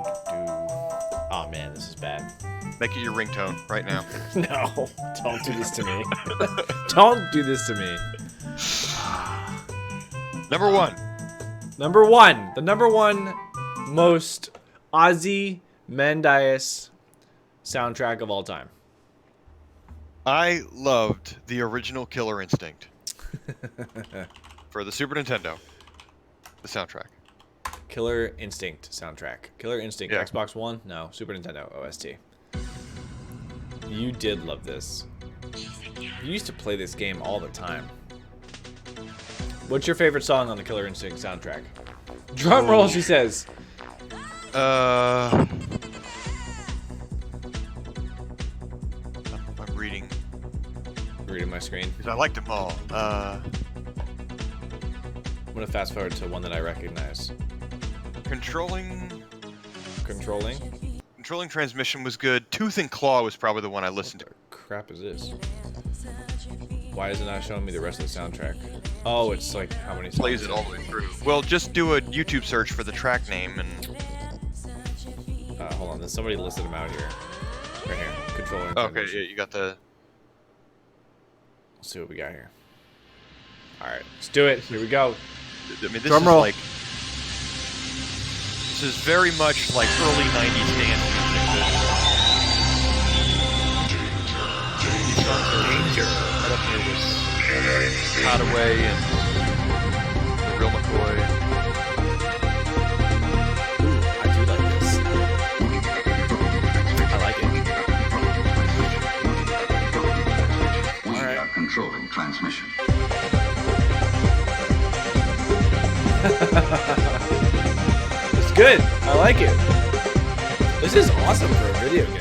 Oh man, this is bad. Make it your ringtone right now. No, don't do this to me. Don't do this to me. Number one. Number one. The number one most Ozymandias soundtrack of all time. I loved the original Killer Instinct. For the Super Nintendo. The soundtrack. Killer Instinct soundtrack. Killer Instinct. Yeah. Xbox One? No. Super Nintendo OST. You did love this. You used to play this game all the time. What's your favorite song on the Killer Instinct soundtrack? Drum roll, she says. I'm reading. Reading my screen. Because I liked them all. I'm gonna fast forward to one that I recognize. Controlling Transmission was good. Tooth and Claw was probably the one I listened to. What the crap is this? Why is it not showing me the rest of the soundtrack? Oh, it's like how many songs? Plays it all the way through. Well, just do a YouTube search for the track name and... hold on, there's somebody listed them out here. Right here. Controller. Okay, yeah, you got the... Let's see what we got here. Alright, let's do it. Here we go. I mean, this Drum is roll. like... This is very much like early 90s dance music. Hadaway and the real McCoy. Ooh, I do like this. I like it. We are controlling transmission. It's good. I like it. This is awesome for a video game.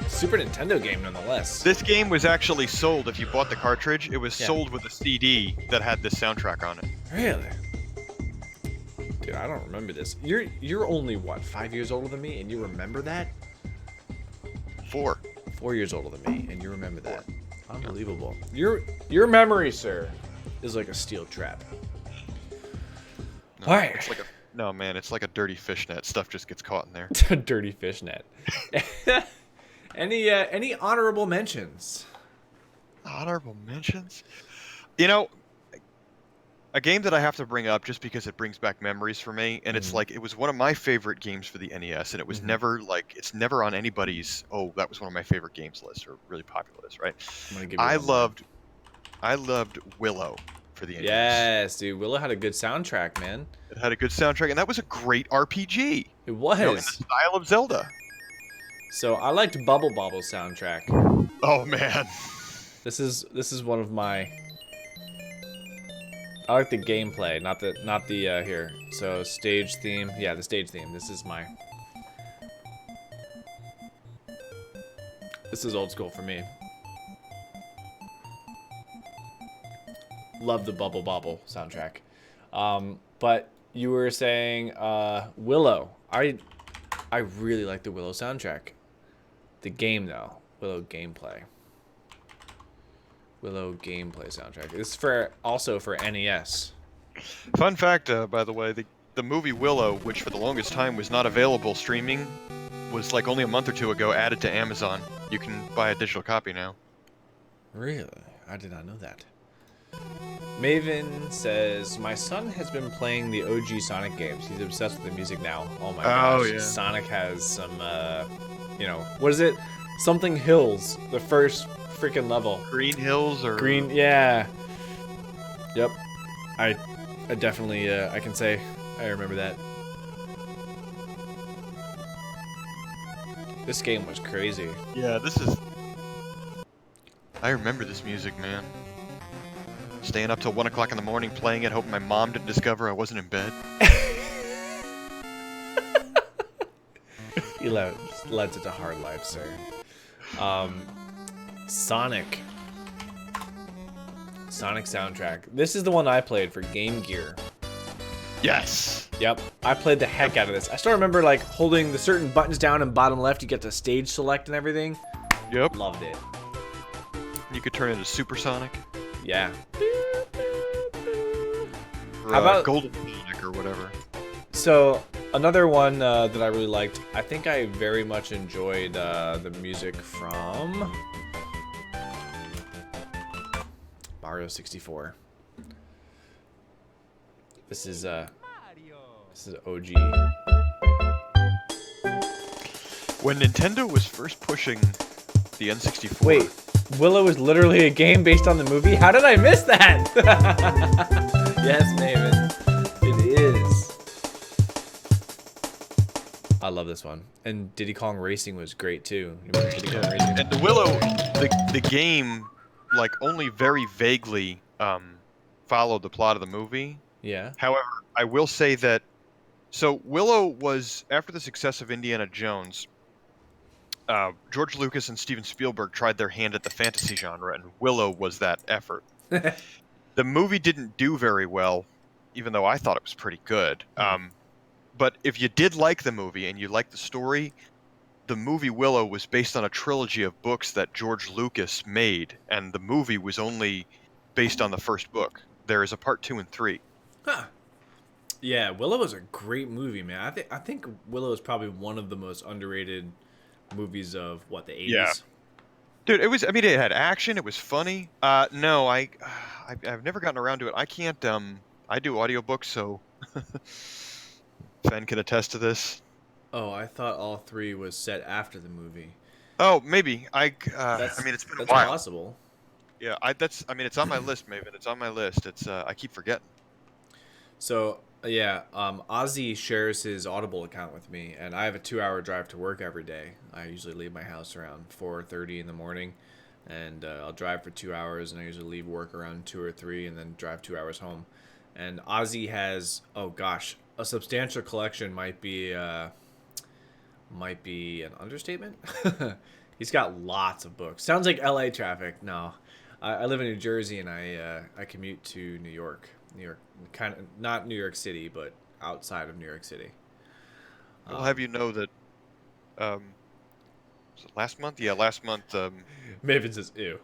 Super Nintendo game, nonetheless. This game was actually sold, if you bought the cartridge, it was sold with a CD that had this soundtrack on it. Really? Dude, I don't remember this. You're only, what, 5 years older than me, and you remember that? 4. 4 years older than me, and you remember that. Unbelievable. Your memory, sir, is like a steel trap. No, All right. It's like no, man, it's like a dirty fishnet. Stuff just gets caught in there. Dirty fishnet. Any honorable mentions? Honorable mentions? You know, a game that I have to bring up just because it brings back memories for me, and it's like, it was one of my favorite games for the NES, and it was never like, it's never on anybody's, oh, that was one of my favorite games list, or really popular list, right? I loved Willow for the NES. Yes, dude. Willow had a good soundtrack, man. It had a good soundtrack, and that was a great RPG. It was. You know, in the style of Zelda. So I liked Bubble Bobble soundtrack. Oh man. This is one of my. I like the gameplay, not the here. So stage theme, yeah, the stage theme. This is old school for me. Love the Bubble Bobble soundtrack. But you were saying Willow. I really like the Willow soundtrack. The game though, Willow gameplay soundtrack. It's also for NES. Fun fact, by the way, the movie Willow, which for the longest time was not available streaming, was like only a month or two ago added to Amazon. You can buy a digital copy now. Really? I did not know that. Maven says, my son has been playing the OG Sonic games. He's obsessed with the music now. Oh my gosh. Yeah. Sonic has some, what is it? Something Hills, the first freaking level. Green Hills or... Green, yeah. Yep. I definitely, I can say I remember that. This game was crazy. Yeah, I remember this music, man. Staying up till 1 o'clock in the morning playing it, hoping my mom didn't discover I wasn't in bed. You led such a hard life, sir. Sonic soundtrack. This is the one I played for Game Gear. Yes. Yep, I played the heck out of this. I still remember like holding the certain buttons down in bottom left. You get to stage select and everything. Yep. Loved it. You could turn into Supersonic. Yeah. Or, how about Golden Sonic or whatever? So another one that I really liked. I think I very much enjoyed the music from Mario 64. This is OG. When Nintendo was first pushing the N64. Wait, Willow is literally a game based on the movie? How did I miss that? Yes, Maven. It is. I love this one. And Diddy Kong Racing was great too. You remember Diddy Kong Racing? And the Willow, the game, like, only very vaguely followed the plot of the movie. Yeah. However, I will say that, so Willow was, after the success of Indiana Jones, George Lucas and Steven Spielberg tried their hand at the fantasy genre, and Willow was that effort. The movie didn't do very well, even though I thought it was pretty good. But if you did like the movie and you liked the story, the movie Willow was based on a trilogy of books that George Lucas made, and the movie was only based on the first book. There is a part 2 and 3. Huh. Yeah, Willow is a great movie, man. I think Willow is probably one of the most underrated movies of the 80s. Yeah. Dude, it was, I mean, it had action, it was funny. No, I've never gotten around to it. I can't, I do audiobooks, so Fen can attest to this. Oh, I thought all 3 was set after the movie. Oh, maybe. I mean, it's been a while. Possible. Yeah, I mean, it's on my list, Maven. It's on my list. It's I keep forgetting. So yeah, Ozzy shares his Audible account with me, and I have a 2-hour drive to work every day. I usually leave my house around 4:30 in the morning, and I'll drive for 2 hours, and I usually leave work around 2 or 3, and then drive 2 hours home. And Ozzy has, oh gosh, a substantial collection might be an understatement. He's got lots of books. Sounds like LA traffic. No, I live in New Jersey, and I commute to New York. New York, kind of not New York City, but outside of New York City. I'll have you know that. Was it last month? Yeah, last month. Maven says, "Ew."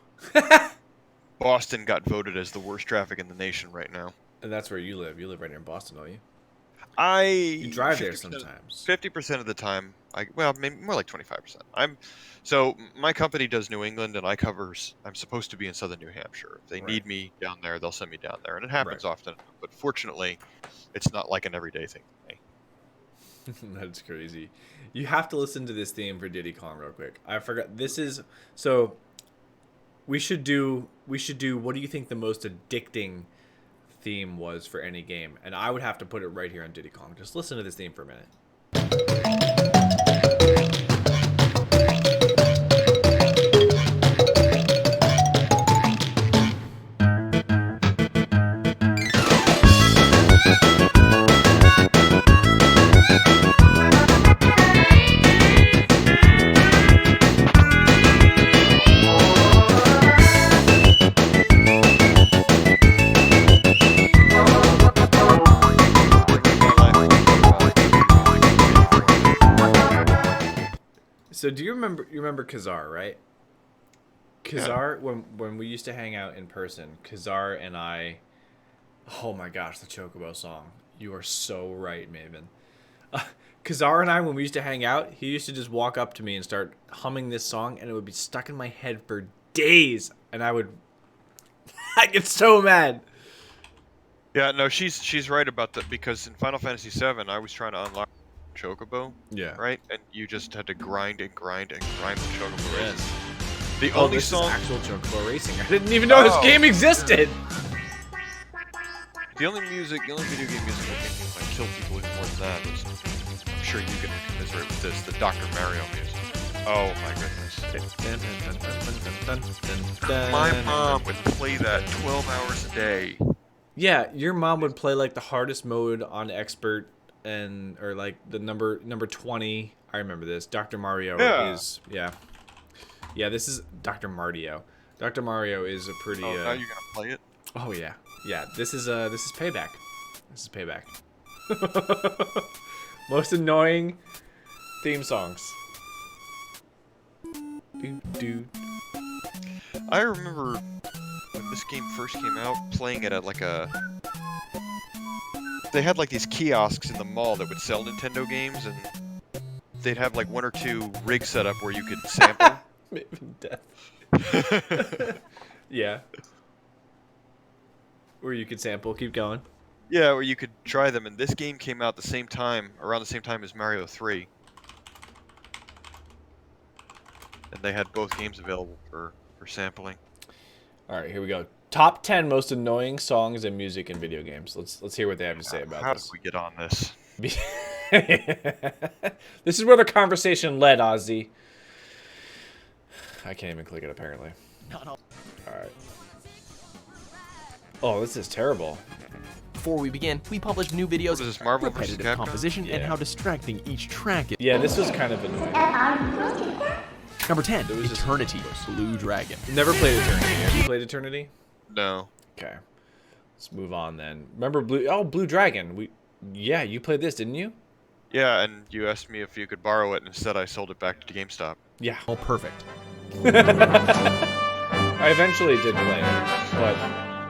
Boston got voted as the worst traffic in the nation right now. And that's where you live. You live right near Boston, don't you? You You drive there sometimes. 50% of the time. Well, maybe more like 25%. So my company does New England, and I'm supposed to be in southern New Hampshire. If they need me down there, they'll send me down there, and it happens often. But fortunately, it's not like an everyday thing for me. That's crazy. You have to listen to this theme for Diddy Kong real quick. I forgot. This is so. We should do. What do you think the most addicting theme was for any game? And I would have to put it right here on Diddy Kong. Just listen to this theme for a minute. So do you remember Kazar, right? Kazar, when we used to hang out in person, Kazar and I, oh my gosh, the Chocobo song. You are so right, Maven. Kazar and I, when we used to hang out, he used to just walk up to me and start humming this song, and it would be stuck in my head for days, and I get so mad. Yeah, no, she's right about that, because in Final Fantasy VII, I was trying to unlock Chocobo. Yeah. Right, and you just had to grind and grind and grind the Chocobo. Yes. The only song. Is actual Chocobo racing. I didn't even know this game existed. The only video game music that made me kill people even more than that was, I'm sure you can commiserate with this, the Dr. Mario music. Oh my goodness. My mom would play that 12 hours a day. Yeah, your mom would play like the hardest mode on expert, or like the number 20. I remember this. Dr. Mario is this is Dr. Mario. Dr. Mario is a pretty now you're gonna play it? Oh yeah. Yeah, this is payback. This is payback. Most annoying theme songs. I remember when this game first came out, playing it at they had like these kiosks in the mall that would sell Nintendo games, and they'd have like 1 or 2 rigs set up where you could sample. Maven death. Yeah. Where you could sample. Keep going. Yeah, where you could try them, and this game came out around the same time as Mario 3. And they had both games available for sampling. All right, here we go. Top 10 most annoying songs and music in video games. Let's hear what they have to say about How this. did we get on this? This is where the conversation led, Ozzy. I can't even click it, apparently. All right. Oh, this is terrible. Before we begin, we publish new videos on Marvel vs. repetitive Capcom? composition and how distracting each track is. Yeah, this was kind of annoying. Number 10, Eternity, Blue Dragon. Never played Eternity. Have you played Eternity? No. Okay. Let's move on then. Remember Blue Dragon? Yeah, you played this, didn't you? Yeah, and you asked me if you could borrow it, and instead I sold it back to GameStop. Yeah. Oh, perfect. I eventually did play it, but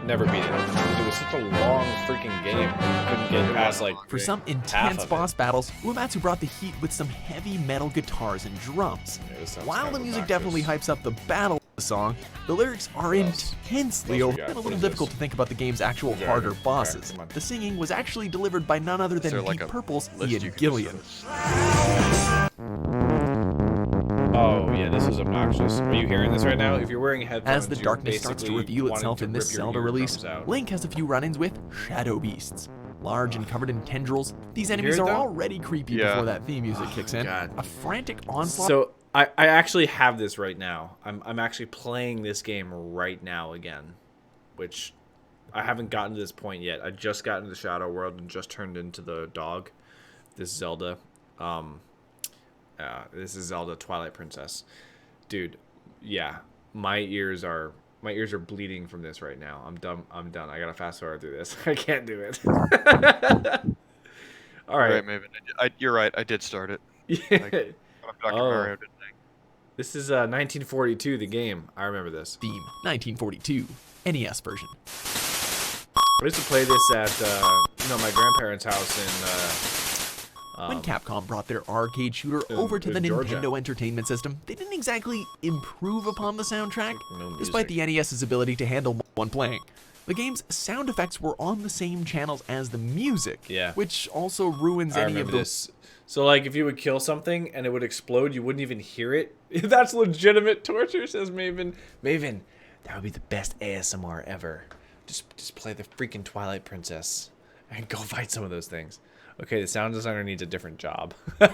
never beat it. It was such a long freaking game. I couldn't get past like For some intense boss battles, Uematsu brought the heat with some heavy metal guitars and drums. While the music definitely hypes up the battle song, the lyrics are intensely old and a little difficult to think about the game's actual harder bosses. The singing was actually delivered by none other than Deep Purple's Ian Gillian. Oh yeah, this is obnoxious. Are you hearing this right now? If you're wearing headphones, As the you're darkness starts to basically reveal wanting itself to in this rip your Zelda release, eardrums out. Link has a few run-ins with shadow beasts. Large and covered in tendrils, these enemies hear it, are though? already creepy before that theme music kicks in. God. A frantic onslaught. So I actually have this right now. I'm actually playing this game right now again, which I haven't gotten to this point yet. I just got into the Shadow World and just turned into the dog. This Zelda. This is Zelda Twilight Princess. Dude, yeah. My ears are bleeding from this right now. I'm done. I gotta fast forward through this. I can't do it. All right. Maybe you're right. I did start it. Yeah. Dr. Mario, didn't I? This is 1942, the game. I remember this. Theme, 1942, NES version. I used to play this at my grandparents' house when Capcom brought their arcade shooter over to the Georgia. Nintendo Entertainment System, they didn't exactly improve upon the soundtrack, despite the NES's ability to handle one playing. The game's sound effects were on the same channels as the music, which also ruins any of this. So, like, if you would kill something and it would explode, you wouldn't even hear it. That's legitimate torture, says Maven. Maven, that would be the best ASMR ever. Just play the freaking Twilight Princess and go fight some of those things. Okay, the sound designer needs a different job. All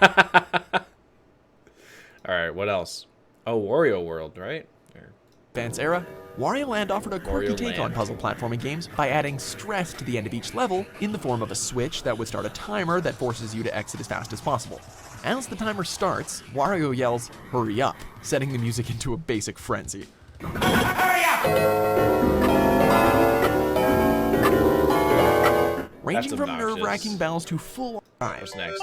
right, what else? Oh, Wario World, right? Advance era, Wario Land offered a quirky Wario take Land. on puzzle platforming games by adding stress to the end of each level in the form of a switch that would start a timer that forces you to exit as fast as possible. As the timer starts, Wario yells, "Hurry up," setting the music into a basic frenzy. Hurry up! Ranging from nerve-wracking bells to full eyes. Next.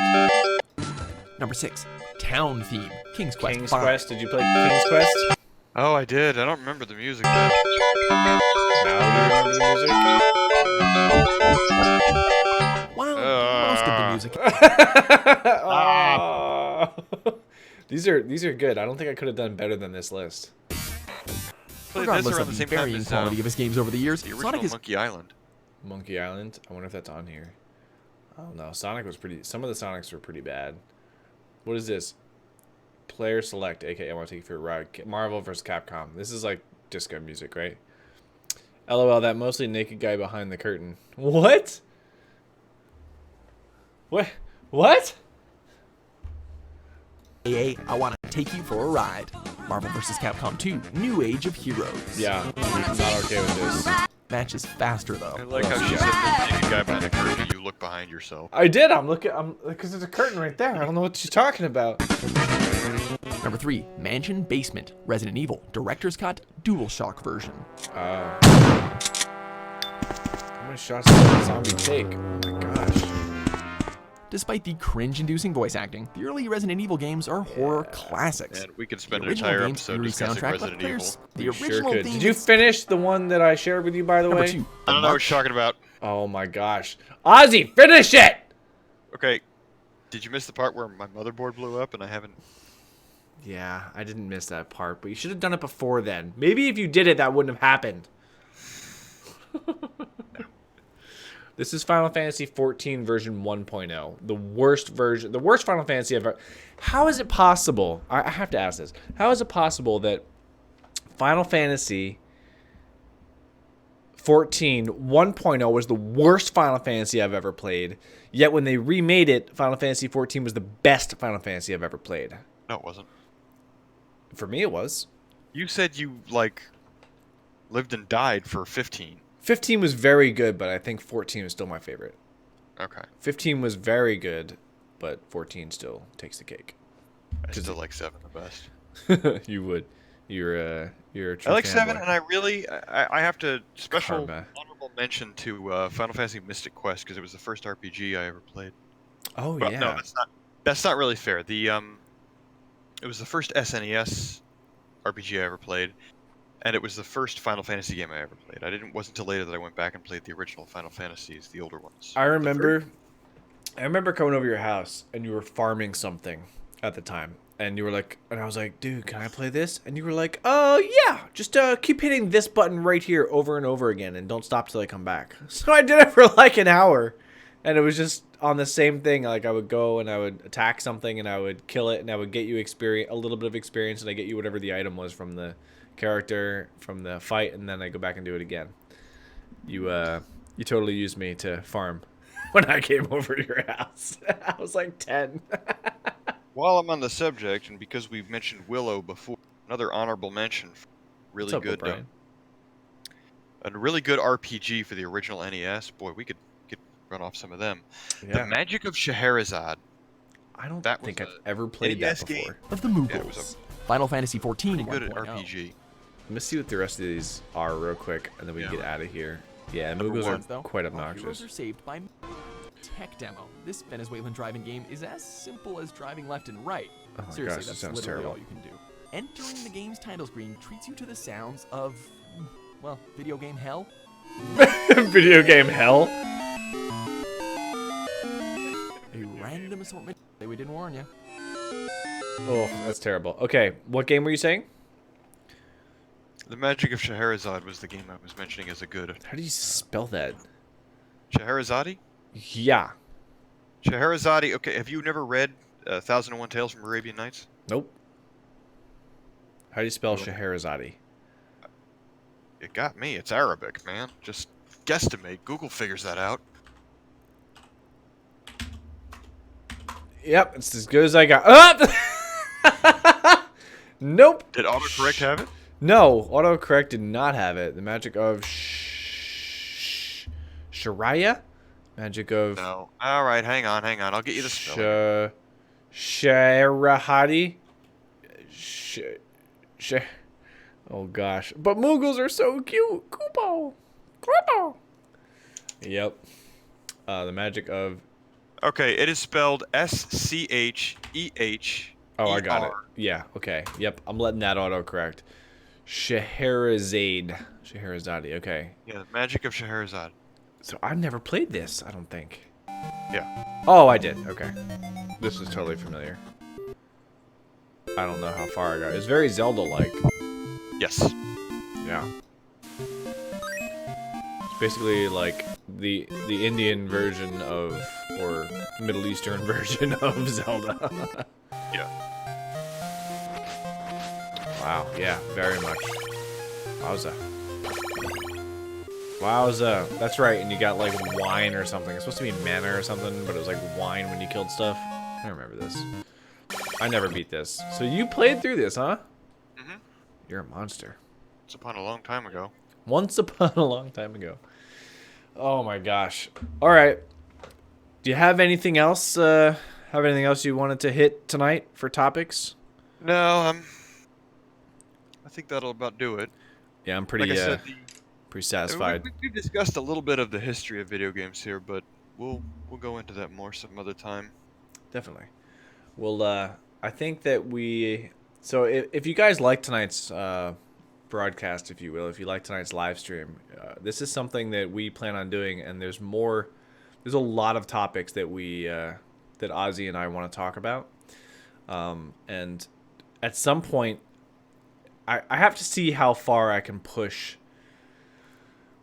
Number 6, Town Theme, King's Quest King's 5. Quest. Did you play King's Quest? Oh, I did. I don't remember the music. Though. Now do you remember the music? Well, most of the music. These are good. I don't think I could have done better than this list. Regardless of the varying quality of his games over the years, the original Sonic is Monkey Island. Monkey Island. I wonder if that's on here. I don't know. Sonic was pretty. Some of the Sonics were pretty bad. What is this? Player select, aka I want to take you for a ride. Marvel vs. Capcom. This is like disco music, right? LOL, that mostly naked guy behind the curtain. What? What? I want to take you for a ride. Marvel vs. Capcom 2, New Age of Heroes. Yeah, I'm not okay with this. Match is faster though. I like how she said the naked guy behind the curtain. You look behind yourself. I did. I'm because there's a curtain right there. I don't know what she's talking about. Number 3, Mansion Basement, Resident Evil, Director's Cut, DualShock version. How many shots does that zombie take? Oh my gosh. Despite the cringe-inducing voice acting, the early Resident Evil games are horror classics. And we could spend The an original entire game's episode eerie discussing soundtrack, Resident but Evil. there's the We original sure could. theme. Did you finish the one that I shared with you, by the Number way? 2, I don't know what you're talking about. Oh my gosh. Ozzy, finish it! Okay, did you miss the part where my motherboard blew up and I haven't... Yeah, I didn't miss that part, but you should have done it before then. Maybe if you did it, that wouldn't have happened. This is Final Fantasy XIV version 1.0. The worst version, the worst Final Fantasy ever. How is it possible? I have to ask this. How is it possible that Final Fantasy 14 1.0 was the worst Final Fantasy I've ever played, yet when they remade it, Final Fantasy 14 was the best Final Fantasy I've ever played? No, it wasn't. For me, it was. You said you, like, lived and died for 15. 15 was very good, but I think 14 was still my favorite. Okay. 15 was very good, but 14 still takes the cake. I still like 7 the best. You would. You're a true I like fanboy. 7, and I really... I have to... Special Karma. honorable mention to Final Fantasy Mystic Quest, because it was the first RPG I ever played. Oh, Well, yeah. No, that's not really fair. It was the first SNES RPG I ever played, and it was the first Final Fantasy game I ever played. Wasn't until later that I went back and played the original Final Fantasies, the older ones. I remember coming over to your house, and you were farming something at the time. And you were like, and I was like, dude, can I play this? And you were like, oh, yeah, just keep hitting this button right here over and over again, and don't stop till I come back. So I did it for like an hour, and it was just on the same thing. Like I would go and I would attack something and I would kill it and I would get you experience, a little bit of experience, and I get you whatever the item was from the character from the fight, and then I go back and do it again. You totally used me to farm when I came over to your house. I was like 10. While I'm on the subject, and because we've mentioned Willow before, another honorable mention. What's Really up, good. O'Brien? A really good RPG for the original NES. Boy, we could run off some of them. Yeah. The Magic of Scheherazade. I don't That think was I've ever played NES that before. game. Of the Yeah, Moogles. it was Final Fantasy XIV pretty good at 1.0. RPG. Let me see what the rest of these are real quick, and then we can get out of here. Yeah, Number Moogles one, are quite All heroes obnoxious. are saved by tech demo. This Venezuelan driving game is as simple as driving left and right. Oh my Seriously, gosh, that that's sounds literally terrible. all you can do. Entering the game's title screen treats you to the sounds of, well, video game hell. Video game hell? A random assortment. Say we didn't warn you. Oh, that's terrible. Okay, what game were you saying? The Magic of Scheherazade was the game I was mentioning as a good. How do you spell that? Scheherazade? Yeah. Scheherazade. Okay, have you never read 1001 Tales from Arabian Nights? Nope. How do you spell Scheherazade? It got me. It's Arabic, man. Just guesstimate. Google figures that out. Yep, it's as good as I got. Ah! Nope. Did autocorrect have it? No, autocorrect did not have it. The magic of Shariah? Magic of No. All right, hang on. I'll get you the spelling. Sharahadi? Oh gosh. But Moogles are so cute. Koopo. Yep. The magic of... Okay, it is spelled S-C-H-E-H. Oh, I got it. Yeah, okay. Yep, I'm letting that autocorrect. Scheherazade. Scheherazade, okay. Yeah, the Magic of Scheherazade. So I've never played this, I don't think. Yeah. Oh, I did. Okay. This is totally familiar. I don't know how far I got. It's very Zelda-like. Yes. Yeah. It's basically like the Indian version of, or Middle Eastern version of Zelda. Yeah. Wow, yeah, very much. Wowza. Wowza. That's right, and you got like wine or something. It's supposed to be mana or something, but it was like wine when you killed stuff. I remember this. I never beat this. So you played through this, huh? Mm-hmm. You're a monster. It's upon a long time ago. Once upon a long time ago. Oh my gosh. All right. Do you have anything else? Have anything else you wanted to hit tonight for topics? No, I think that'll about do it. Yeah, I'm pretty Like I said, pretty satisfied. We've discussed a little bit of the history of video games here, but we'll go into that more some other time. Definitely. Well, I think that we... So if you guys like tonight's broadcast, if you will, if you like tonight's live stream, this is something that we plan on doing, and there's more... There's a lot of topics that we... that Ozzy and I want to talk about. And at some point, I have to see how far I can push...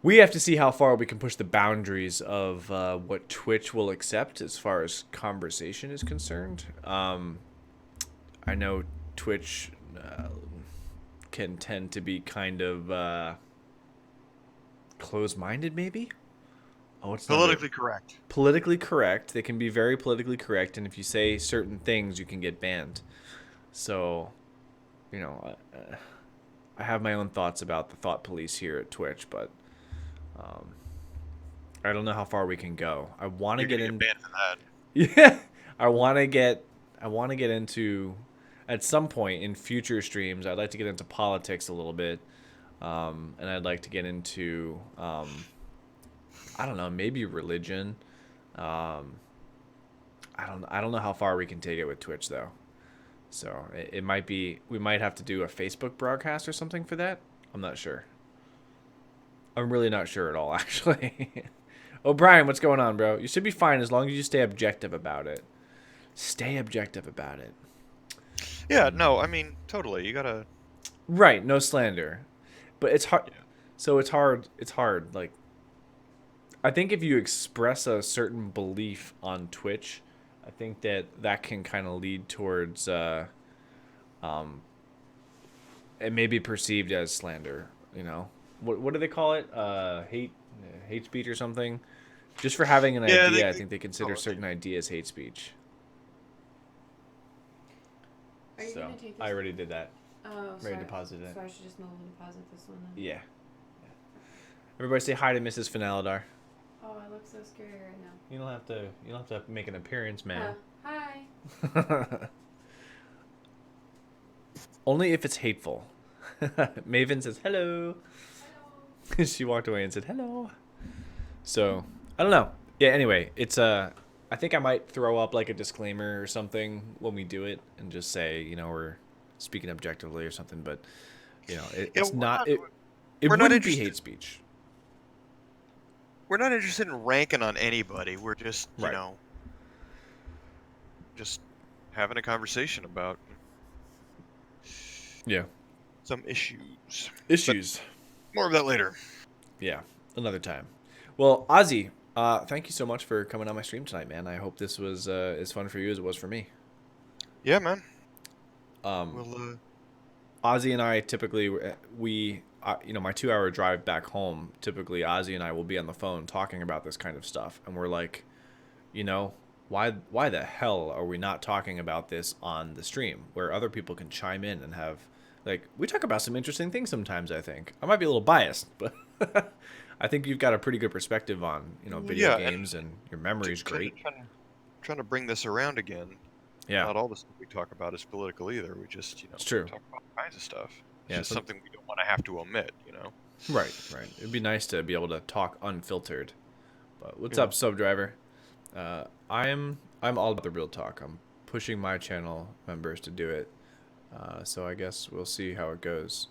We have to see how far we can push the boundaries of what Twitch will accept as far as conversation is concerned. I know Twitch can tend to be kind of closed-minded, maybe? Oh, it's politically correct. Politically correct. They can be very politically correct, and if you say certain things, you can get banned. So, you know, I have my own thoughts about the thought police here at Twitch, but I don't know how far we can go. I want to get in. Banned for that. Yeah, I want to get into, at some point in future streams, I'd like to get into politics a little bit, and I'd like to get into, I don't know, maybe religion. I don't know how far we can take it with Twitch though. So it might be, we might have to do a Facebook broadcast or something for that. I'm not sure. I'm really not sure at all, actually. O'Brien, what's going on, bro? You should be fine as long as you stay objective about it. Stay objective about it. Yeah, no, I mean, totally. You gotta... Right, no slander. But it's hard. Yeah. So it's hard. It's hard. Like, I think if you express a certain belief on Twitch, I think that can kind of lead towards it may be perceived as slander. You know, what do they call it? Hate speech or something. Just for having an idea, I think they consider certain ideas hate speech. Are you So gonna take this? I already did that. Oh, Ready to deposit it. So I should just move and deposit this one then. Yeah. Everybody say hi to Mrs. Fenalidar. Oh, I look so scary right now. You don't have to make an appearance, man. Hi. Only if it's hateful. Maven says hello. Hello. She walked away and said hello. So I don't know. Yeah. Anyway, it's I think I might throw up like a disclaimer or something when we do it, and just say, you know, we're speaking objectively or something. But you know, it's not. It wouldn't be hate speech. We're not interested in ranking on anybody. We're just, you know, just having a conversation about some issues. But more of that later. Yeah, another time. Well, Ozzy, thank you so much for coming on my stream tonight, man. I hope this was as fun for you as it was for me. Yeah, man. Ozzy and I typically you know, my 2-hour drive back home, typically Ozzy and I will be on the phone talking about this kind of stuff, and we're like, you know, why the hell are we not talking about this on the stream where other people can chime in and have, like, we talk about some interesting things sometimes. I think I might be a little biased, but I think you've got a pretty good perspective on, you know, video games, and your memory's great. Trying to bring this around again. Yeah. Not all the stuff we talk about is political either. We just, you know, it's true. Talk about all kinds of stuff. It's yeah, just something we don't want to have to omit, you know. Right. It'd be nice to be able to talk unfiltered. But what's up, Subdriver? I'm all about the real talk. I'm pushing my channel members to do it. So I guess we'll see how it goes.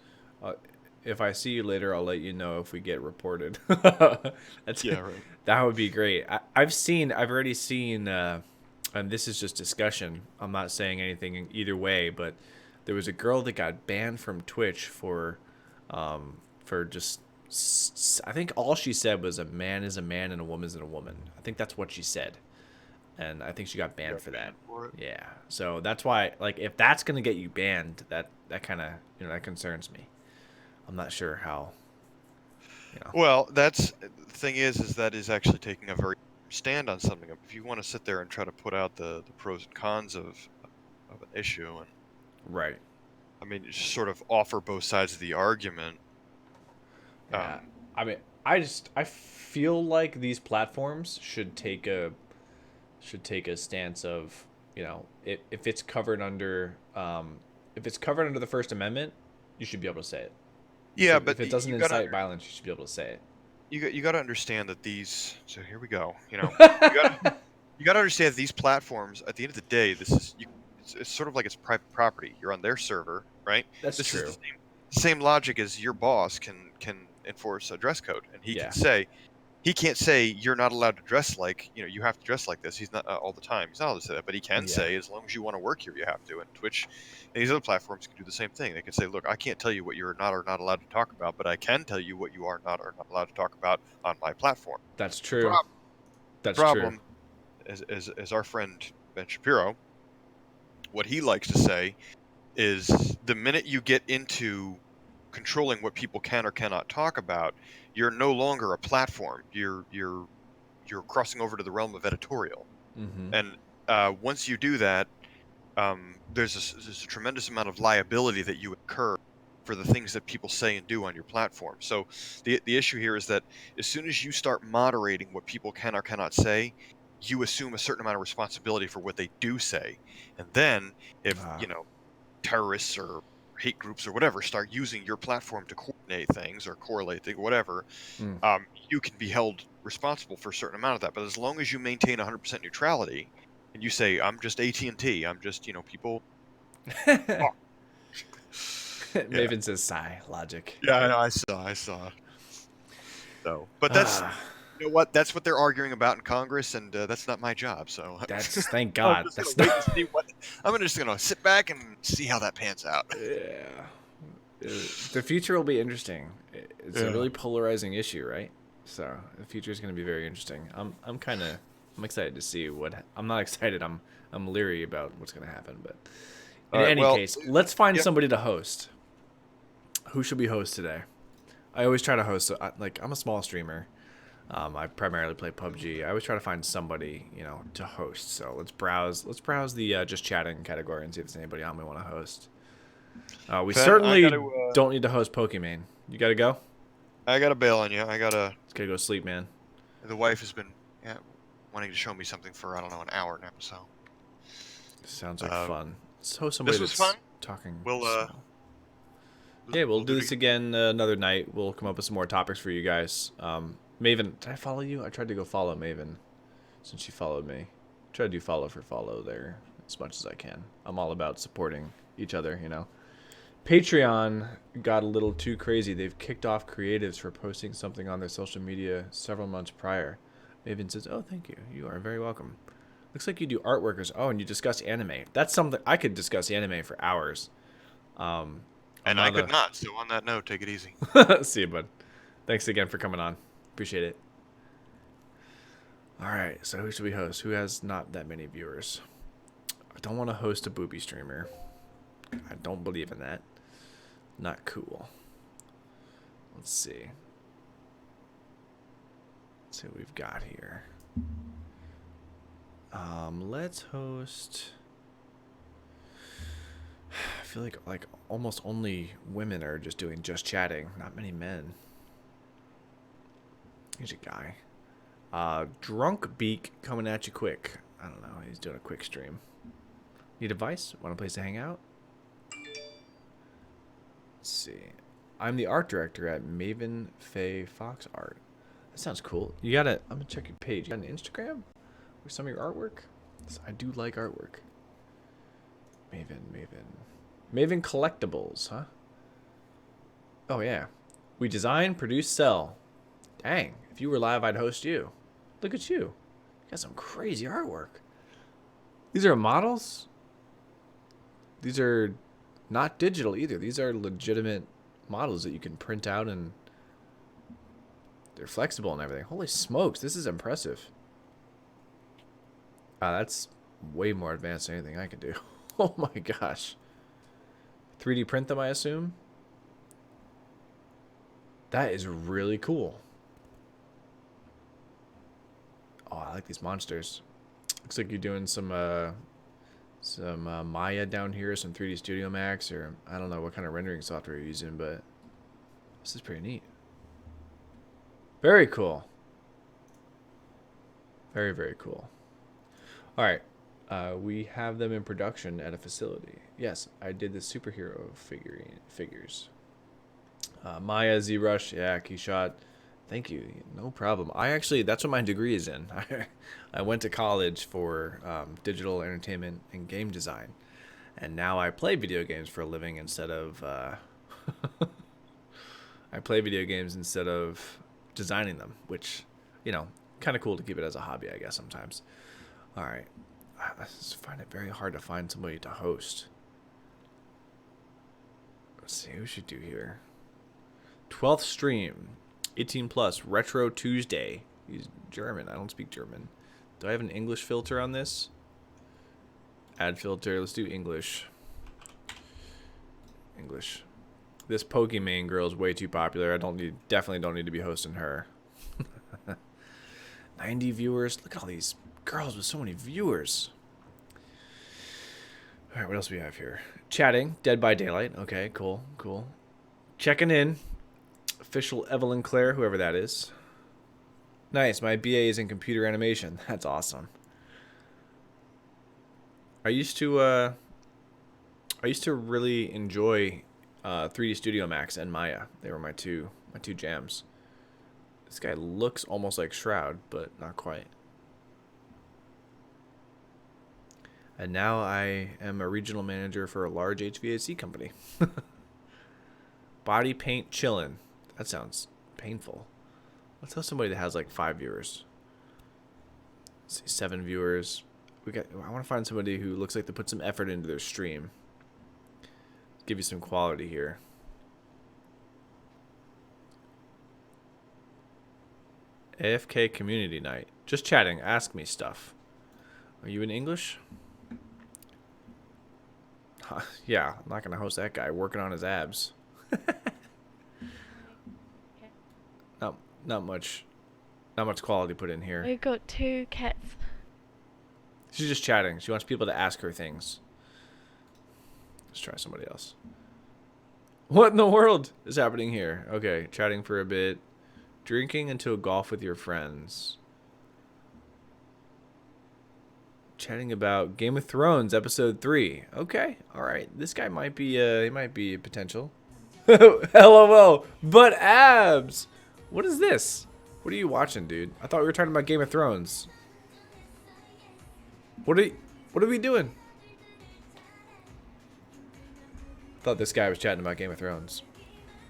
If I see you later, I'll let you know if we get reported. That would be great. I've already seen, and this is just discussion. I'm not saying anything either way, but there was a girl that got banned from Twitch for just, I think all she said was a man is a man and a woman is a woman. I think that's what she said. And I think she got banned for that. Yeah. So that's why, like, if that's going to get you banned, that kind of, you know, that concerns me. I'm not sure how. You know. Well, the thing is that is actually taking a very stand on something. If you want to sit there and try to put out the pros and cons of an issue, and right, I mean, just sort of offer both sides of the argument. Yeah. I mean, I feel like these platforms should take a stance of, you know, if it's covered under the First Amendment, you should be able to say it. Yeah, if it doesn't incite violence, you should be able to say it. You got to understand that these. So here we go. You know, you got to understand that these platforms. At the end of the day, it's sort of like it's private property. You're on their server, right? That's this true. Is the same logic as your boss can enforce a dress code, and he can say. He can't say you're not allowed to dress like, you know, you have to dress like this. He's not all the time. He's not allowed to say that, but he can say as long as you want to work here, you have to. And Twitch and these other platforms can do the same thing. They can say, look, I can't tell you what you're not or not allowed to talk about, but I can tell you what you are not or not allowed to talk about on my platform. That's true. That's problem, true. As our friend Ben Shapiro, what he likes to say is the minute you get into controlling what people can or cannot talk about, you're no longer a platform. You're crossing over to the realm of editorial. Mm-hmm. And once you do that, there's a tremendous amount of liability that you incur for the things that people say and do on your platform. So the issue here is that as soon as you start moderating what people can or cannot say, you assume a certain amount of responsibility for what they do say. And then if you know, terrorists or hate groups or whatever start using your platform to coordinate things or correlate things, whatever, you can be held responsible for a certain amount of that. But as long as you maintain 100% neutrality and you say, I'm just AT&T, I'm just, you know, people. Maven says sigh, logic. Yeah, I know, I saw. So, but that's, you know what, that's what they're arguing about in Congress, and that's not my job. So that's thank God. I'm just gonna sit back and see how that pans out. Yeah, the future will be interesting. It's a really polarizing issue, right? So the future is going to be very interesting. I'm excited to see what. I'm not excited. I'm leery about what's going to happen. But in any case, let's find somebody to host. Who should we host today? I always try to host. Like, I'm a small streamer. I primarily play PUBG. I always try to find somebody, to host. So let's browse the just chatting category and see if there's anybody on we want to host. We certainly don't need to host Pokemon. You gotta go? I gotta bail on you. Just gotta go sleep, man. The wife has been wanting to show me something for, I don't know, an hour now, so. Sounds like fun. So somebody this was that's fun. Talking. We'll do this again another night. We'll come up with some more topics for you guys. Maven, did I follow you? I tried to go follow Maven since she followed me. Try to do follow for follow there as much as I can. I'm all about supporting each other, Patreon got a little too crazy. They've kicked off creatives for posting something on their social media several months prior. Maven says, "Oh, thank you. You are very welcome." Looks like you do artworkers. Oh, and you discuss anime. That's something I could discuss anime for hours. And I could not. So on that note, take it easy. See you, bud. Thanks again for coming on. Appreciate it. All right. So who should we host? Who has not that many viewers? I don't want to host a booby streamer. I don't believe in that. Not cool. Let's see. Let's see what we've got here. Let's host. I feel like almost only women are just doing just chatting. Not many men. Here's a guy. Drunk Beak coming at you quick. I don't know. He's doing a quick stream. Need advice? Want a place to hang out? Let's see. I'm the art director at Maven Faye Fox Art. That sounds cool. I'm gonna check your page. You got an Instagram with some of your artwork? I do like artwork. Maven Collectibles, huh? Oh yeah. We design, produce, sell. Dang, if you were live, I'd host you. Look at you. You got some crazy artwork. These are models? These are not digital either. These are legitimate models that you can print out, and they're flexible and everything. Holy smokes, this is impressive. That's way more advanced than anything I can do. Oh my gosh. 3D print them, I assume? That is really cool. Oh, I like these monsters. Looks like you're doing some Maya down here, some 3D Studio Max, or I don't know what kind of rendering software you're using, but this is pretty neat. Very cool. Very, very cool. All right. We have them in production at a facility. Yes, I did the superhero figures. Maya, Z-Rush, yeah, Keyshot. Thank you. No problem. That's what my degree is in. I went to college for digital entertainment and game design. And now I play video games for a living instead of... I play video games instead of designing them, which, kind of cool to keep it as a hobby, I guess, sometimes. All right. I just find it very hard to find somebody to host. Let's see, who should do here? 12th stream. 18 plus. Retro Tuesday. He's German. I don't speak German. Do I have an English filter on this? Add filter. Let's do English. English. This Pokemon girl is way too popular. Definitely don't need to be hosting her. 90 viewers. Look at all these girls with so many viewers. All right, what else do we have here? Chatting. Dead by Daylight. Okay, cool. Checking in. Official Evelyn Claire, whoever that is. Nice. My BA is in computer animation. That's awesome. I used to really enjoy 3D Studio Max and Maya. They were my two jams. This guy looks almost like Shroud, but not quite. And now I am a regional manager for a large HVAC company. Body paint chillin'. That sounds painful. Let's tell somebody that has like 5 viewers. Let's see, 7 viewers. I want to find somebody who looks like they put some effort into their stream. Give you some quality here. AFK community night. Just chatting. Ask me stuff. Are you in English? Yeah, I'm not gonna host that guy working on his abs. Not much quality put in here. We got 2 cats. She's just chatting. She wants people to ask her things. Let's try somebody else. What in the world is happening here? Okay, chatting for a bit. Drinking until golf with your friends. Chatting about Game of Thrones episode 3. Okay, all right. This guy might be he might be a potential. LOL. But abs. What is this? What are you watching, dude? I thought we were talking about Game of Thrones. What are we doing? I thought this guy was chatting about Game of Thrones.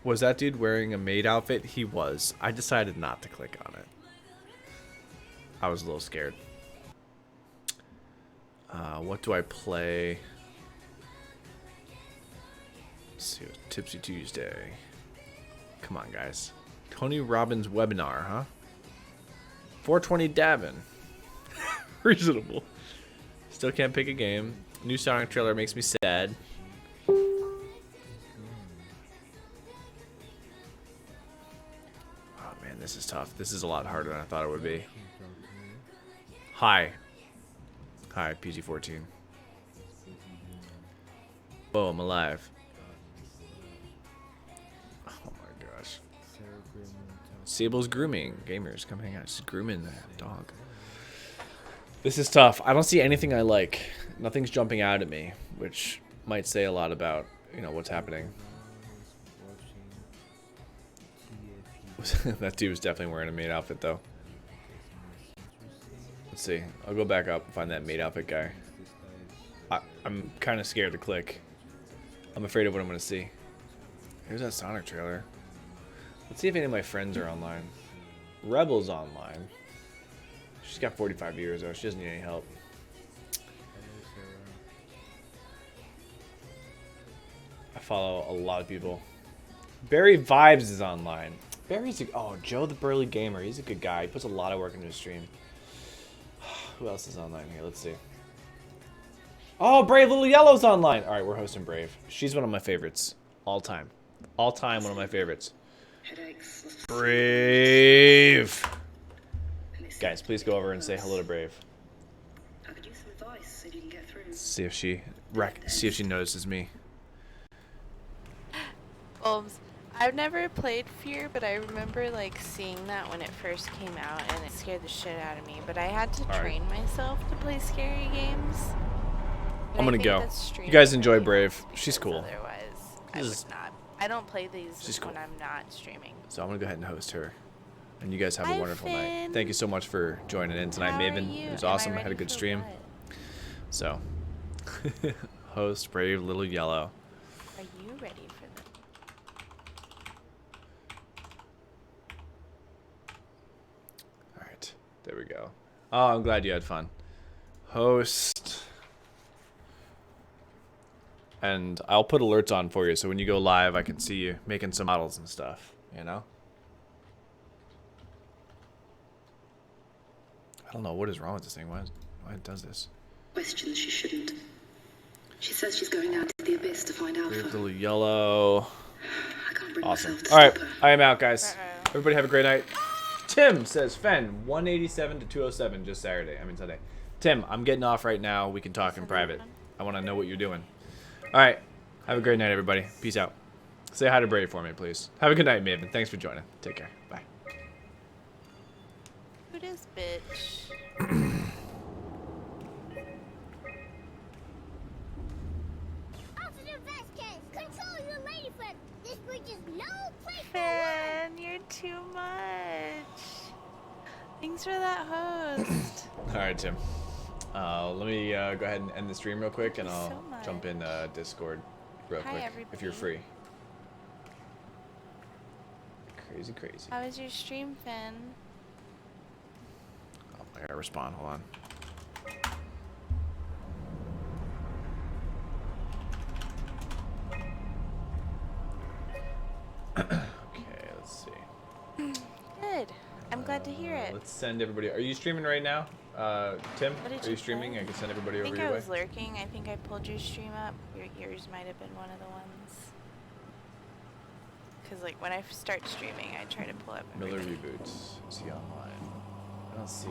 Was that dude wearing a maid outfit? He was. I decided not to click on it. I was a little scared. What do I play? Let's see. Tipsy Tuesday. Come on, guys. Tony Robbins webinar, huh? 420 Davin. Reasonable. Still can't pick a game. New Sonic trailer makes me sad. Oh man, this is tough. This is a lot harder than I thought it would be. Hi, PG-14. Oh, I'm alive. Oh my gosh. Sable's grooming. Gamers, come hang out. She's grooming the dog. This is tough. I don't see anything I like. Nothing's jumping out at me, which might say a lot about, you know, what's happening. That dude was definitely wearing a maid outfit, though. Let's see. I'll go back up and find that maid outfit guy. I'm kind of scared to click. I'm afraid of what I'm going to see. Here's that Sonic trailer. Let's see if any of my friends are online. Rebel's online. She's got 45 viewers, though. She doesn't need any help. I follow a lot of people. Barry Vibes is online. Barry's oh, Joe the Burly Gamer. He's a good guy. He puts a lot of work into his stream. Who else is online here? Let's see. Oh, Brave Little Yellow's online. All right, we're hosting Brave. She's one of my favorites. All time. All time, one of my favorites. Brave. Guys, please go over and say hello to Brave. See if she notices me. I've never played Fear, but I remember like seeing that when it first came out, and it scared the shit out of me. But I had to train myself to play scary games. I'm gonna go. You guys enjoy Brave. She's cool. Otherwise, I would not. I don't play these when I'm not streaming. So I'm gonna go ahead and host her. And you guys have a wonderful night. Thank you so much for joining in tonight, Maven. It was awesome. I had a good stream. So, host Brave Little Yellow. Are you ready for that? All right, there we go. Oh, I'm glad you had fun. Host. And I'll put alerts on for you, so when you go live, I can see you making some models and stuff, you know? I don't know what is wrong with this thing. Why it does this? Questions she shouldn't. She says she's going down to the abyss to find Alpha. Little Yellow. I can't bring Awesome. myself to All right, stop her. I am out, guys. Everybody have a great night. Tim says, Fen, 187 to 207 just Saturday. I mean Sunday. Tim, I'm getting off right now. We can talk in private. I want to know what you're doing. All right. Have a great night, everybody. Peace out. Say hi to Brady for me, please. Have a good night, Maven. Thanks for joining. Take care. Bye. Who this bitch? Fan, you're too much. Thanks for that host. All right, Tim. Let me go ahead and end the stream real quick, and I'll jump in Discord real quick if you're free. Crazy. How was your stream, Finn? Oh, I gotta respond. Hold on. Good. I'm glad to hear it. Let's send everybody. Are you streaming right now? Tim, What did are you you streaming? say? I can send everybody I over think your I way. was lurking. I think I pulled your stream up. Yours might have been one of the ones. Because, like, when I start streaming, I try to pull up Miller everybody. reboots. Is he online? I don't see.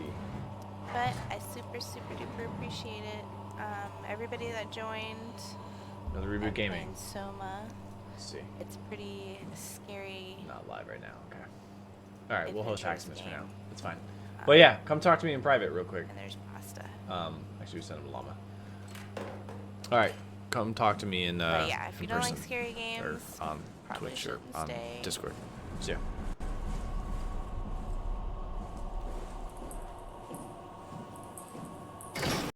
But I super duper appreciate it. Everybody that joined. Miller reboot gaming. Playing Soma. Let's see. It's pretty scary. Not live right now. Okay. All right, we'll host Adventures Hacksmith for game. now. That's fine. But yeah, come talk to me in private real quick. And there's pasta. Actually, we sent him a llama. All right, come talk to me in But yeah, if you in don't person like scary games, or on probably Twitch or shouldn't on stay. Discord. See ya.